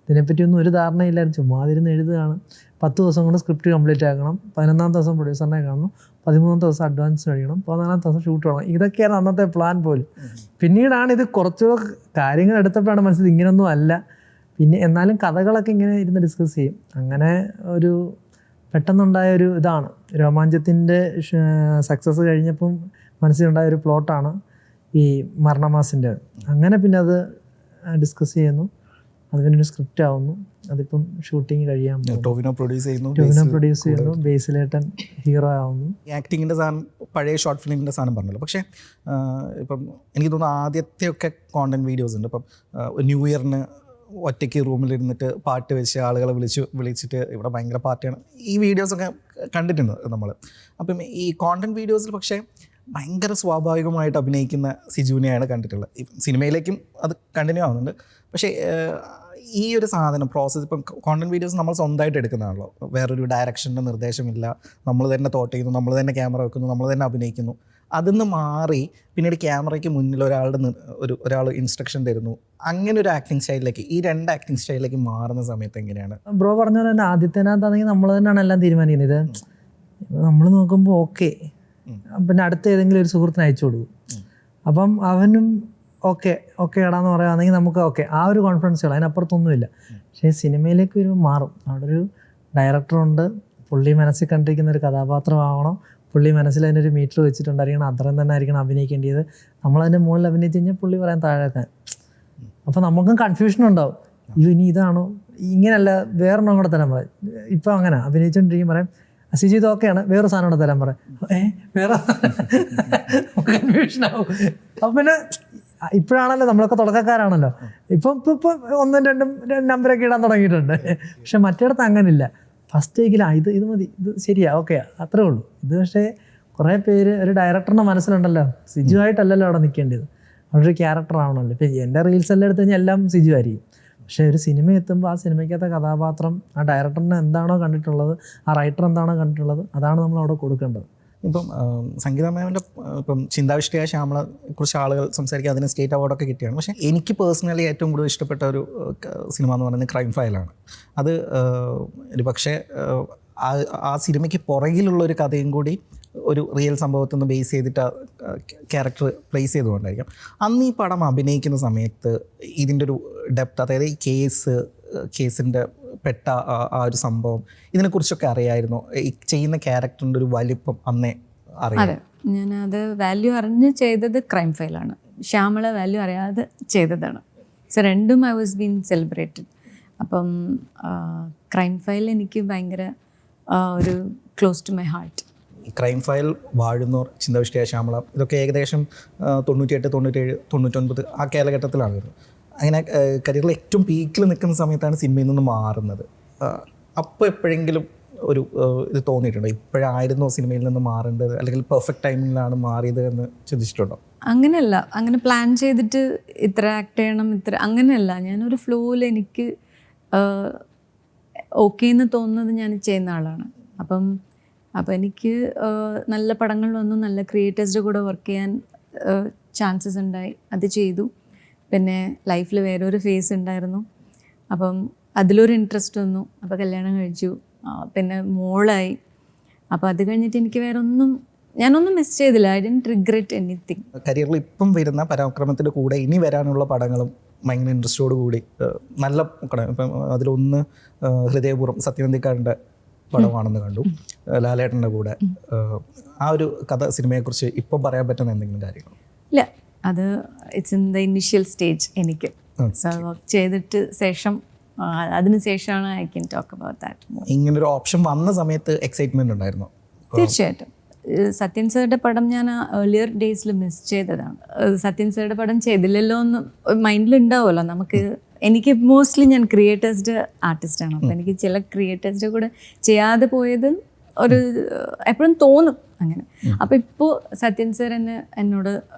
ഇതിനെപ്പറ്റിയൊന്നും ഒരു ധാരണയില്ലായിരുന്നു. ചുമ്മാ അതിരുന്ന് എഴുതുകയാണ്. 10 ദിവസം കൊണ്ട് സ്ക്രിപ്റ്റ് കംപ്ലീറ്റ് ആക്കണം, 11ാമത്തെ ദിവസം പ്രൊഡ്യൂസറിനെ കാണണം, 13ാമത്തെ ദിവസം അഡ്വാൻസ് കഴിയണം, 14ാമത്തെ ദിവസം ഷൂട്ട് ചെയ്യണം. ഇതൊക്കെയാണ് അന്നത്തെ പ്ലാൻ പോലും. പിന്നീടാണ് ഇത് കുറച്ചുകൂടെ കാര്യങ്ങൾ എടുത്തപ്പോഴാണ് മനസ്സിൽ ഇങ്ങനെയൊന്നും അല്ല. പിന്നെ എന്നാലും കഥകളൊക്കെ ഇങ്ങനെ ഇരുന്ന് ഡിസ്കസ് ചെയ്യും. അങ്ങനെ ഒരു പെട്ടെന്നുണ്ടായ ഒരു ഇതാണ് രോമാഞ്ചത്തിൻ്റെ സക്സസ് കഴിഞ്ഞപ്പം മനസ്സിലുണ്ടായ ഒരു പ്ലോട്ടാണ് ഈ മരണമാസിൻ്റെ. അങ്ങനെ പിന്നെ അത് ഡിസ്കസ് ചെയ്യുന്നു, അത് പിന്നെ ഒരു സ്ക്രിപ്റ്റ് ആവുന്നു, അതിപ്പം ഷൂട്ടിങ് കഴിയാൻ ടോവിനോ പ്രൊഡ്യൂസ് ചെയ്യുന്നു, ബേസിലേട്ടൻ ഹീറോ ആവുന്നു. ആക്ടിങ്ങിൻ്റെ സാധനം പഴയ ഷോർട്ട് ഫിലിമിൻ്റെ സാധനം പറഞ്ഞല്ലോ. പക്ഷേ ഇപ്പം എനിക്ക് തോന്നുന്നു ആദ്യത്തെയൊക്കെ കോണ്ടന്റ് വീഡിയോസ് ഉണ്ട്. ഇപ്പം ന്യൂ ഇയറിന് ഒറ്റയ്ക്ക് റൂമിലിരുന്നിട്ട് പാട്ട് വെച്ച് ആളുകളെ വിളിച്ചിട്ട് ഇവിടെ ഭയങ്കര പാർട്ടിയാണ്, ഈ വീഡിയോസൊക്കെ കണ്ടിട്ടുണ്ട് നമ്മൾ. അപ്പം ഈ കോണ്ടന്റ് വീഡിയോസിൽ പക്ഷേ ഭയങ്കര സ്വാഭാവികമായിട്ട് അഭിനയിക്കുന്ന സിജുവിനെയാണ് കണ്ടിട്ടുള്ളത്. സിനിമയിലേക്കും അത് കണ്ടിന്യൂ ആവുന്നുണ്ട്. പക്ഷേ ഈ ഒരു സാധനം പ്രോസസ്സ് ഇപ്പം കോണ്ടന്റ് വീഡിയോസ് നമ്മൾ സ്വന്തമായിട്ട് എടുക്കുന്നതാണല്ലോ, വേറൊരു ഡയറക്ഷൻ്റെ നിർദ്ദേശമില്ല, നമ്മൾ തന്നെ തോട്ട് ചെയ്യുന്നു, നമ്മൾ തന്നെ ക്യാമറ വെക്കുന്നു, നമ്മൾ തന്നെ അഭിനയിക്കുന്നു. അതിന്ന് മാറി പിന്നീട് ക്യാമറയ്ക്ക് മുന്നിൽ ഒരാൾ ഇൻസ്ട്രക്ഷൻ തരുന്നു, അങ്ങനെ ഒരു ആക്ടിങ് സ്റ്റൈലിലേക്ക്, ഈ 2 ആക്ടിങ് സ്റ്റൈലിലേക്ക് മാറുന്ന സമയത്ത് എങ്ങനെയാണ്? ബ്രോ പറഞ്ഞ പോലെ തന്നെ ആദ്യത്തേനകത്താണെങ്കിൽ നമ്മൾ തന്നെയാണ് എല്ലാം തീരുമാനിക്കുന്നത്. ഇത് നമ്മൾ നോക്കുമ്പോൾ ഓക്കെ, പിന്നെ അടുത്ത ഏതെങ്കിലും ഒരു സുഹൃത്തിന് അയച്ചു കൊടുക്കും. അപ്പം അവനും ഓക്കെ ഇടാന്ന് പറയുകയാണെങ്കിൽ നമുക്ക് ഓക്കെ, ആ ഒരു കോൺഫിഡൻസ് ഉള്ളു, അതിനപ്പുറത്തൊന്നുമില്ല. പക്ഷേ സിനിമയിലേക്ക് വരുമ്പോൾ മാറും. അവിടെ ഒരു ഡയറക്ടറുണ്ട്, പുള്ളി മനസ്സിൽ കണ്ടിരിക്കുന്ന ഒരു കഥാപാത്രമാവണം, പുള്ളി മനസ്സിൽ അതിനൊരു മീറ്റർ വെച്ചിട്ടുണ്ടായിരിക്കണം, അത്രയും തന്നെ ആയിരിക്കണം അഭിനയിക്കേണ്ടത്. നമ്മളതിൻ്റെ മുകളിൽ അഭിനയിച്ച് കഴിഞ്ഞാൽ പുള്ളി പറയാൻ താഴെക്കാൻ. അപ്പോൾ നമുക്കും കൺഫ്യൂഷൻ ഉണ്ടാവും, ഇനി ഇതാണോ, ഇങ്ങനെയല്ല വേറൊന്നും കൂടെ തരാൻ പറയും. ഇപ്പം അങ്ങനെ അഭിനയിച്ചുകൊണ്ടിരിക്കും പറയാം സിജി ഇത് ഓക്കെയാണ്, വേറെ സാധനം കൂടെ തരാൻ പറയാം, വേറെ കൺഫ്യൂഷനാവും. അപ്പം പിന്നെ ഇപ്പോഴാണല്ലോ നമ്മളൊക്കെ തുടക്കക്കാരാണല്ലോ, ഇപ്പം 1, 2 നമ്പരൊക്കെ ഇടാൻ തുടങ്ങിയിട്ടുണ്ട്. പക്ഷെ മറ്റേടത്ത് അങ്ങനില്ല. ഫസ്റ്റ് ടേക്കിൽ ഇത് മതി, ഇത് ശരിയാ, ഓക്കെ, അത്രേ ഉള്ളൂ. ഇത് പക്ഷേ കുറേ പേര് ഒരു ഡയറക്ടറിൻ്റെ മനസ്സിലുണ്ടല്ലോ, സിജു ആയിട്ടല്ലല്ലോ അവിടെ നിൽക്കേണ്ടത്, അവിടെ ഒരു ക്യാരക്ടർ ആവണമല്ലോ. ഇപ്പം എൻ്റെ റീൽസ് എല്ലാം എടുത്തു കഴിഞ്ഞാൽ എല്ലാം സിജു ആയിരിക്കും. പക്ഷേ ഒരു സിനിമ എത്തുമ്പോൾ ആ സിനിമയ്ക്കകത്തെ കഥാപാത്രം ആ ഡയറക്ടറിനെ എന്താണോ കണ്ടിട്ടുള്ളത്, ആ റൈറ്റർ എന്താണോ കണ്ടിട്ടുള്ളത്, അതാണ് നമ്മൾ അവിടെ കൊടുക്കേണ്ടത്. ഇപ്പം സംഗീത മാമിൻ്റെ ഇപ്പം ചിന്താവിഷ്ടയായ ശ്യാമള കുറിച്ച് ആളുകൾ സംസാരിക്കുക, അതിന് സ്റ്റേറ്റ് അവാർഡൊക്കെ കിട്ടിയാണ്. പക്ഷേ എനിക്ക് പേഴ്സണലി ഏറ്റവും കൂടുതൽ ഇഷ്ടപ്പെട്ട ഒരു സിനിമ എന്ന് പറയുന്നത് ക്രൈം ഫയലാണ്. അത് ഒരു പക്ഷേ ആ സിനിമയ്ക്ക് പുറകിലുള്ള ഒരു കഥയും കൂടി ഒരു റിയൽ സംഭവത്തിൽ നിന്ന് ബേസ് ചെയ്തിട്ട് ക്യാരക്ടർ പ്ലേസ് ചെയ്തുകൊണ്ടായിരിക്കും. അന്ന് ഈ പടം അഭിനയിക്കുന്ന സമയത്ത് ഇതിൻ്റെ ഒരു ഡെപ്ത്, അതായത് ഈ കേസിൻ്റെ പെട്ട ആ ഒരു സംഭവം, ഇതിനെക്കുറിച്ചൊക്കെ അറിയായിരുന്നു? ഈ ചെയ്യുന്ന ക്യാരക്ടറിൻ്റെ ഒരു വലിപ്പം അന്നേ അറിയാം? അതെ, ഞാനത് വാല്യൂ അറിഞ്ഞ് ചെയ്തത് ക്രൈം ഫയലാണ്. ശ്യാമള വാല്യൂ അറിയാതെ ചെയ്തതാണ്. സോ രണ്ടും ഐ വാസ് ബീൻ സെലിബ്രേറ്റഡ്. അപ്പം ക്രൈം ഫയൽ എനിക്ക് ഭയങ്കര ഒരു close to my heart. Crime file, Vazhunnor, Chinthavishtayaya Shyamala, ഇതൊക്കെ ഏകദേശം 98, 97, 99 ആ കാലഘട്ടത്തിലാണ് വരുന്നത്. അങ്ങനെ കരിയറിൽ ഏറ്റവും പീക്കിൽ നിൽക്കുന്ന സമയത്താണ് സിനിമയിൽ നിന്ന് മാറുന്നത്. അപ്പോൾ എപ്പോഴെങ്കിലും ഒരു ഇത് തോന്നിയിട്ടുണ്ടോ, ഇപ്പോഴായിരുന്നു സിനിമയിൽ നിന്ന് മാറേണ്ടത്, അല്ലെങ്കിൽ പെർഫെക്റ്റ് ടൈമിങ്ങിലാണ് മാറിയത് എന്ന് ചിന്തിച്ചിട്ടുണ്ടോ? അങ്ങനെയല്ല, അങ്ങനെ പ്ലാൻ ചെയ്തിട്ട് ഇത്ര ആക്ട് ചെയ്യണം, ഇത്ര അങ്ങനെയല്ല. ഞാനൊരു ഫ്ലോയിൽ എനിക്ക് ഓക്കെ എന്ന് തോന്നുന്നത് ഞാൻ ചെയ്യുന്ന ആളാണ്. അപ്പം എനിക്ക് നല്ല പടങ്ങൾ വന്നു, നല്ല ക്രിയേറ്റേഴ്സിൻ്റെ കൂടെ വർക്ക് ചെയ്യാൻ ചാൻസസ് ഉണ്ടായി, അത് ചെയ്തു. പിന്നെ ലൈഫിൽ വേറൊരു ഫേസ് ഉണ്ടായിരുന്നു, അപ്പം അതിലൊരു ഇൻട്രസ്റ്റ് വന്നു. അപ്പോൾ കല്യാണം കഴിച്ചു, പിന്നെ മോളായി. അപ്പോൾ അത് കഴിഞ്ഞിട്ട് എനിക്ക് ഞാനൊന്നും മിസ് ചെയ്തില്ല. I didn't regret anything. കരിയറിൽ ഇപ്പം വരുന്ന പരാക്രമത്തിൻ്റെ കൂടെ ഇനി വരാനുള്ള പടങ്ങളും ഭയങ്കര ഇൻട്രസ്റ്റോട് കൂടി നല്ല പടം. ഇപ്പം അതിലൊന്ന് ഹൃദയപൂർവ്വം സത്യനന്ദിക്കാരൻ്റെ പടമാണെന്ന് കണ്ടു, ലാലേട്ടൻ്റെ കൂടെ. ആ ഒരു സിനിമയെക്കുറിച്ച് ഇപ്പം പറയാൻ പറ്റുന്ന എന്തെങ്കിലും കാര്യങ്ങൾ? ഇല്ല, അത് it's in the initial stage. എനിക്ക് വർക്ക് ചെയ്തിട്ട് അതിന് ശേഷമാണ് I can talk about that. ഇങ്ങനൊരു ഓപ്ഷൻ വന്ന സമയത്ത് എക്സൈറ്റ്മെന്റ് ഉണ്ടായിരുന്നു? തീർച്ചയായിട്ടും. സത്യൻ സാറുടെ പടം ഞാൻ ഏർലിയർ ഡേയ്സിൽ മിസ് ചെയ്തതാണ്. സത്യൻ സാറുടെ പടം ചെയ്തില്ലല്ലോ എന്ന് മൈൻഡിലുണ്ടാവുമല്ലോ നമുക്ക്. എനിക്ക് മോസ്റ്റ്ലി ഞാൻ ക്രിയേറ്റേഴ്സിൻ്റെ ആർട്ടിസ്റ്റാണ്. അപ്പോൾ എനിക്ക് ചില ക്രിയേറ്റേഴ്സിൻ്റെ കൂടെ ചെയ്യാതെ പോയത് എപ്പോഴും തോന്നും അങ്ങനെ. അപ്പോൾ ഇപ്പോൾ സത്യൻ സാർ എന്നോട്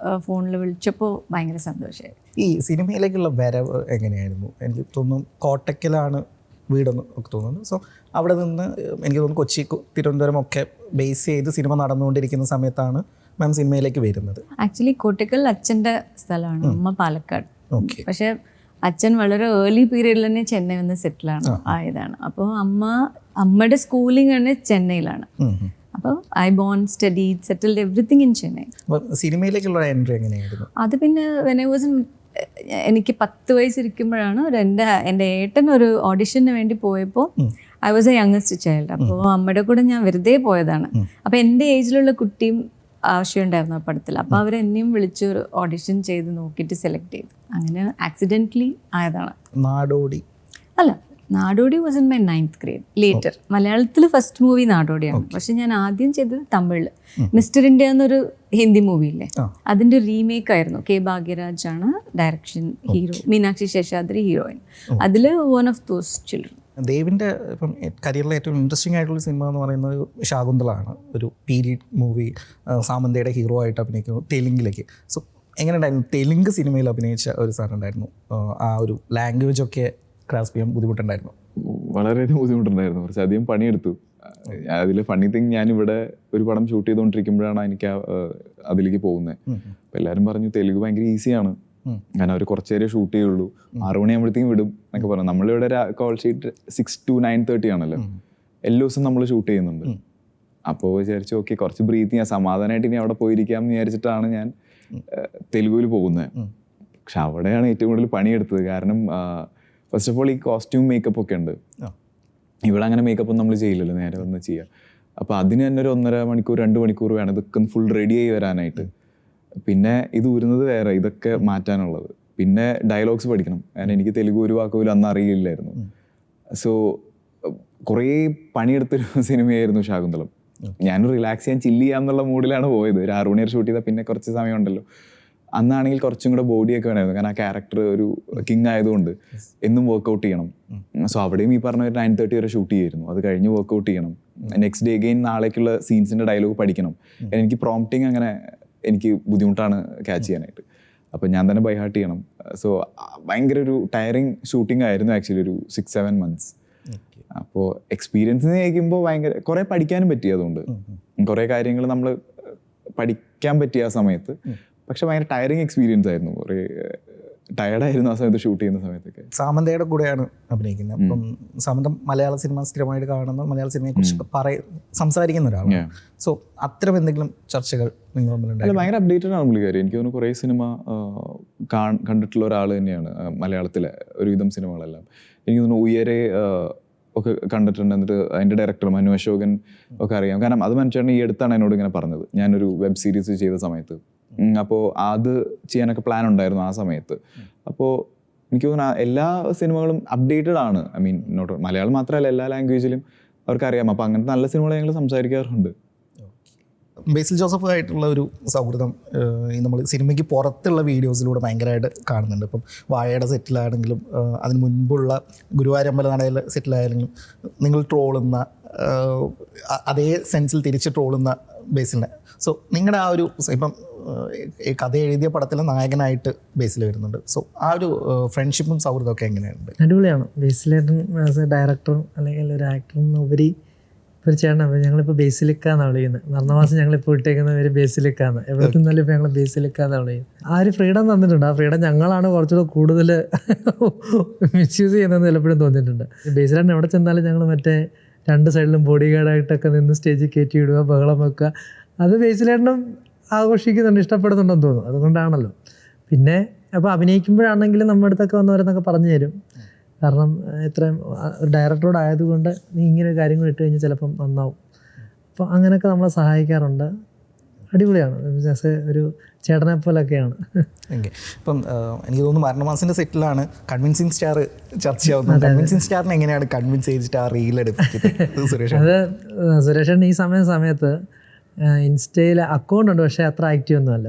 ഫോണിൽ വിളിച്ചപ്പോൾ ഭയങ്കര സന്തോഷമായി. ഈ സിനിമയിലേക്കുള്ള വരവ് എങ്ങനെയായിരുന്നു? എനിക്ക് തോന്നുന്നു കോട്ടക്കലാണ് വീടെന്ന് ഒക്കെ തോന്നുന്നു. സോ അവിടെ നിന്ന് എനിക്ക് തോന്നുന്നു കൊച്ചി, തിരുവനന്തപുരം ഒക്കെ ബേസ് ചെയ്ത് സിനിമ നടന്നുകൊണ്ടിരിക്കുന്ന സമയത്താണ് മാം സിനിമയിലേക്ക് വരുന്നത്. ആക്ച്വലി കോട്ടക്കൽ അച്ഛൻ്റെ സ്ഥലമാണ്, അമ്മ പാലക്കാട്. പക്ഷേ അച്ഛൻ വളരെ ഏർലി പീരീഡിൽ തന്നെ ചെന്നൈ വന്ന് സെറ്റിലാണ് ആയതാണ്. അപ്പോൾ അമ്മയുടെ സ്കൂളിംഗ് തന്നെ ചെന്നൈയിലാണ്. അപ്പോൾ I born, studied, settled everything in Chennai. സിനിമയിലേക്കുള്ള എൻട്രി എങ്ങനെയായിരുന്നു? അത് പിന്നെ വെൻ ഐ വാസ് എനിക്ക് 10 വയസ്സിരിക്കുമ്പോഴാണ് എൻ്റെ ഏട്ടൻ ഒരു ഓഡിഷന് വേണ്ടി പോയപ്പോൾ I was A youngest child. അപ്പോൾ അമ്മയുടെ കൂടെ ഞാൻ വെറുതെ പോയതാണ്. അപ്പോൾ എൻ്റെ ഏജിലുള്ള കുട്ടിയും ആവശ്യമുണ്ടായിരുന്നു ആ പടത്തിൽ. അപ്പോൾ അവരെന്നെയും വിളിച്ച് ഒരു ഓഡിഷൻ ചെയ്ത് നോക്കിയിട്ട് സെലക്ട് ചെയ്തു. അങ്ങനെ ആക്സിഡൻ്റലി ആയതാണ്. നാടോടി was in my 9th grade later. മലയാളത്തിൽ ഫസ്റ്റ് മൂവി നാടോടിയാണ്. പക്ഷെ ഞാൻ ആദ്യം ചെയ്തത് തമിഴിൽ മിസ്റ്റർ ഇന്ത്യ എന്നൊരു ഹിന്ദി മൂവിയില്ലേ, അതിൻ്റെ റീമേക്ക് ആയിരുന്നു. കെ ഭാഗ്യരാജ് ആണ് direction, hero Meenakshi Seshadri heroine. അതിൽ വൺ ഓഫ് ദോസ് ചിൽഡ്രൻ. ദേവിൻ്റെ ഇപ്പം കരിയറിലെ ഏറ്റവും ഇൻട്രസ്റ്റിംഗ് ആയിട്ടുള്ള സിനിമ എന്ന് പറയുന്നത് ശാകുന്തളമാണ്. ഒരു പീരീഡ് മൂവി, സാമന്തയുടെ ഹീറോ ആയിട്ട് അഭിനയിക്കുന്നു തെലുങ്കിലേക്ക്. സോ എങ്ങനെയുണ്ടായിരുന്നു തെലുങ്ക് സിനിമയിൽ അഭിനയിച്ച ഒരു സാധനം ഉണ്ടായിരുന്നു? ആ ഒരു ലാംഗ്വേജൊക്കെ ക്രാസ്പ് ചെയ്യാൻ ബുദ്ധിമുട്ടുണ്ടായിരുന്നു? വളരെയധികം ബുദ്ധിമുട്ടുണ്ടായിരുന്നു. കുറച്ചധികം പണിയെടുത്തു. അതിൽ ഫണ്ണി തിങ്, ഞാനിവിടെ ഒരു പടം ഷൂട്ട് ചെയ്തുകൊണ്ടിരിക്കുമ്പോഴാണ് എനിക്ക് അതിലേക്ക് പോകുന്നത്. അപ്പോൾ എല്ലാവരും പറഞ്ഞു തെലുങ്ക് ഭയങ്കര ഈസിയാണ്, കാരണം അവർ കുറച്ച് നേരം ഷൂട്ട് ചെയ്യുള്ളൂ, 6 മണിയാകുമ്പോഴത്തേക്കും വിടും എന്നൊക്കെ പറഞ്ഞു. നമ്മളിവിടെ കോൾ ഷീറ്റ് 6 to 9:30 ആണല്ലോ, എല്ലാ ദിവസവും നമ്മൾ ഷൂട്ട് ചെയ്യുന്നുണ്ട്. അപ്പോൾ വിചാരിച്ചു ഓക്കെ, കുറച്ച് ബ്രീത്ത് ചെയ്യാൻ, സമാധാനമായിട്ട് ഇനി അവിടെ പോയിരിക്കാം എന്ന് വിചാരിച്ചിട്ടാണ് ഞാൻ തെലുഗുവിൽ പോകുന്നത്. പക്ഷെ അവിടെയാണ് ഏറ്റവും കൂടുതൽ പണിയെടുത്തത്. കാരണം ഫസ്റ്റ് ഓഫ് ഓൾ ഈ കോസ്റ്റ്യൂം മേക്കപ്പ് ഒക്കെ ഉണ്ട്. ഇവിടെ അങ്ങനെ മേക്കപ്പ് ഒന്നും നമ്മൾ ചെയ്യില്ലല്ലോ, നേരെ വന്ന് ചെയ്യുക. അപ്പോൾ അതിന് തന്നെ ഒരു 1.5 മണിക്കൂർ 2 മണിക്കൂർ വേണം ഇതൊക്കെ ഫുൾ റെഡി ആയി വരാനായിട്ട്. പിന്നെ ഇത് ഊരുന്നത് വേറെ, ഇതൊക്കെ മാറ്റാനുള്ളത്. പിന്നെ ഡയലോഗ്സ് പഠിക്കണം. കാരണം എനിക്ക് തെലുഗു ഒരു വാക്ക് പോലും അന്ന് അറിയില്ലായിരുന്നു. സോ കുറേ പണിയെടുത്തൊരു സിനിമയായിരുന്നു ശാകുന്തളം. ഞാൻ റിലാക്സ് ചെയ്യാൻ ചില്ല് ചെയ്യാമെന്നുള്ള മൂഡിലാണ് പോയത്. ഒരു 6 മണി വരെ ഷൂട്ട് ചെയ്താൽ പിന്നെ കുറച്ച് സമയം ഉണ്ടല്ലോ. അന്നാണെങ്കിൽ കുറച്ചും കൂടെ ബോഡിയൊക്കെ വേണമായിരുന്നു. കാരണം ആ ക്യാരക്ടർ ഒരു കിങ് ആയതുകൊണ്ട് എന്നും വർക്കൗട്ട് ചെയ്യണം. സോ അവിടെയും ഈ പറഞ്ഞ 9:30 വരെ ഷൂട്ട് ചെയ്യുമായിരുന്നു. അത് കഴിഞ്ഞ് വർക്കൗട്ട് ചെയ്യണം. നെക്സ്റ്റ് ഡേ അഗെയിൻ നാളേക്കുള്ള സീൻസിൻ്റെ ഡയലോഗ് പഠിക്കണം. എനിക്ക് പ്രോംപ്റ്റിങ് അങ്ങനെ എനിക്ക് ബുദ്ധിമുട്ടാണ് ക്യാച്ച് ചെയ്യാനായിട്ട്. അപ്പോൾ ഞാൻ തന്നെ ബൈഹാർട്ട് ചെയ്യണം. സോ ഭയങ്കര ഒരു ടയറിങ് ഷൂട്ടിംഗ് ആയിരുന്നു ആക്ച്വലി, ഒരു 6-7 months. അപ്പോൾ എക്സ്പീരിയൻസ് കേൾക്കുമ്പോൾ ഭയങ്കര കുറേ പഠിക്കാനും പറ്റി. അതുകൊണ്ട് കുറേ കാര്യങ്ങൾ നമ്മൾ പഠിക്കാൻ പറ്റിയ ആ സമയത്ത്. പക്ഷെ ഭയങ്കര ടയറിങ് എക്സ്പീരിയൻസ് ആയിരുന്നു. കുറേ ടയർഡായിരുന്നു ആ സമയത്ത് ഷൂട്ട് ചെയ്യുന്ന സമയത്തൊക്കെ. സാമന്തയുടെ കൂടെയാണ് അഭിനയിക്കുന്നത്. അപ്പം സാമന്ത മലയാള സിനിമ സ്ഥിരമായിട്ട് കാണുന്ന, മലയാള സിനിമയെക്കുറിച്ച് സംസാരിക്കുന്ന ഒരാളാണ്. സോ അത്തരം എന്തെങ്കിലും ചർച്ചകൾ നിങ്ങൾ അല്ല, ഭയങ്കര അപ്ഡേറ്റഡ് ആണ് പുള്ളിക്കാരി. എനിക്ക് തോന്നുന്നു കുറേ സിനിമ കണ്ടിട്ടുള്ള ഒരാൾ തന്നെയാണ്. മലയാളത്തിലെ ഒരുവിധം സിനിമകളെല്ലാം എനിക്ക് തോന്നുന്നു ഉയരെ ഒക്കെ കണ്ടിട്ടുണ്ട്. എന്നിട്ട് അതിൻ്റെ ഡയറക്ടർ മനു അശോകൻ ഒക്കെ അറിയാം. കാരണം അത് മനുഷ്യൻ ഈ അടുത്താണ് എന്നോട് ഇങ്ങനെ പറഞ്ഞത്, ഞാനൊരു വെബ് സീരീസ് ചെയ്ത സമയത്ത്. അപ്പോൾ അത് ചെയ്യാനൊക്കെ പ്ലാൻ ഉണ്ടായിരുന്നു ആ സമയത്ത്. അപ്പോൾ എനിക്ക് തോന്നുന്നു എല്ലാ സിനിമകളും അപ്ഡേറ്റഡ് ആണ്. ഐ മീൻ നോട്ട് മലയാളം മാത്രമല്ല, എല്ലാ ലാംഗ്വേജിലും അവർക്കറിയാം. അപ്പോൾ അങ്ങനത്തെ നല്ല സിനിമകൾ ഞങ്ങൾ സംസാരിക്കാറുണ്ട്. ബേസിൽ ജോസഫുമായിട്ടുള്ള ഒരു സൗഹൃദം നമ്മൾ സിനിമയ്ക്ക് പുറത്തുള്ള വീഡിയോസിലൂടെ ഭയങ്കരമായിട്ട് കാണുന്നുണ്ട്. ഇപ്പം വാഴയുടെ സെറ്റിലാണെങ്കിലും അതിന് മുൻപുള്ള ഗുരുവായൂരമ്പല നടയിലെ സെറ്റിലായാലെങ്കിലും നിങ്ങൾ ട്രോളുന്ന അതേ സെൻസിൽ തിരിച്ച് ട്രോളുന്ന ബേസിലിനെ. സോ നിങ്ങളുടെ ആ ഒരു ഇപ്പം കഥ എഴുതിയ പടത്തിലെ നായകനായിട്ട് ബേസിൽ വരുന്നുണ്ട്. സോ ആ ഒരു ഫ്രണ്ട്ഷിപ്പും സൗഹൃദമൊക്കെ എങ്ങനെയുണ്ട്? അടിപൊളിയാണ്. ബേസിലേട്ടൻ ആസ് എ ഡയറക്ടറും അല്ലെങ്കിൽ ഒരു ആക്ടറും ഉപരി ഒരു ചേട്ടനാണ്. ഞങ്ങളിപ്പോൾ ബേസിലിക്കാന്നാണ് വിളിക്കുന്നത്. മരണമാസം ഞങ്ങളിപ്പോൾ ഇട്ടേക്കുന്ന പേര് ബേസിലിക്കാന്ന്. എവിടെ നിന്നാലും ഇപ്പോൾ ഞങ്ങൾ ബേസിലിക്കാന്നാണ് വിളിക്കുന്നത്. ആ ഒരു ഫ്രീഡം തന്നിട്ടുണ്ട്. ആ ഫ്രീഡം ഞങ്ങളാണ് കുറച്ചുകൂടെ കൂടുതൽ മിസ്യൂസ് ചെയ്യുന്നതെന്ന് ചിലപ്പോഴും തോന്നിയിട്ടുണ്ട്. ബേസിലേട്ടൻ എവിടെ ചെന്നാലും ഞങ്ങൾ മറ്റേ 2 സൈഡിലും ബോഡി ഗാർഡായിട്ടൊക്കെ നിന്ന് സ്റ്റേജിൽ കയറ്റി വിടുക, ബഹളം വെക്കുക. അത് ബേസിലേട്ടനും ആഘോഷിക്കുന്നുണ്ട്, ഇഷ്ടപ്പെടുന്നുണ്ടെന്ന് തോന്നുന്നു. അതുകൊണ്ടാണല്ലോ. പിന്നെ അപ്പോൾ അഭിനയിക്കുമ്പോഴാണെങ്കിലും നമ്മുടെ അടുത്തൊക്കെ വന്നവരെന്നൊക്കെ പറഞ്ഞു തരും. കാരണം ഇത്രയും ഡയറക്ടറോട് ആയതുകൊണ്ട് നീ ഇങ്ങനെ കാര്യങ്ങൾ ഇട്ട് കഴിഞ്ഞാൽ ചിലപ്പം നന്നാവും. അപ്പോൾ അങ്ങനെയൊക്കെ നമ്മളെ സഹായിക്കാറുണ്ട്. അടിപൊളിയാണ്. ഒരു ചേട്ടനെ പോലൊക്കെയാണ്. ഓക്കെ. ഇപ്പം എനിക്ക് തോന്നുന്നു മരണമാസിൻ്റെ സെറ്റിലാണ് കൺവിൻസിങ് സ്റ്റാർ ചർച്ചയാവുന്നത്. കൺവിൻസിങ് സ്റ്റാറിനെ എങ്ങനെയാണ് കൺവിൻസ് ചെയ്തിട്ട് ആ റീൽ എടുപ്പിക്കുന്നത് സുരേഷ്? അത് സുരേഷൻ ഈ സമയത്ത് ഇൻസ്റ്റയിൽ അക്കൗണ്ട് ഉണ്ട്, പക്ഷേ അത്ര ആക്റ്റീവ് ഒന്നുമല്ല.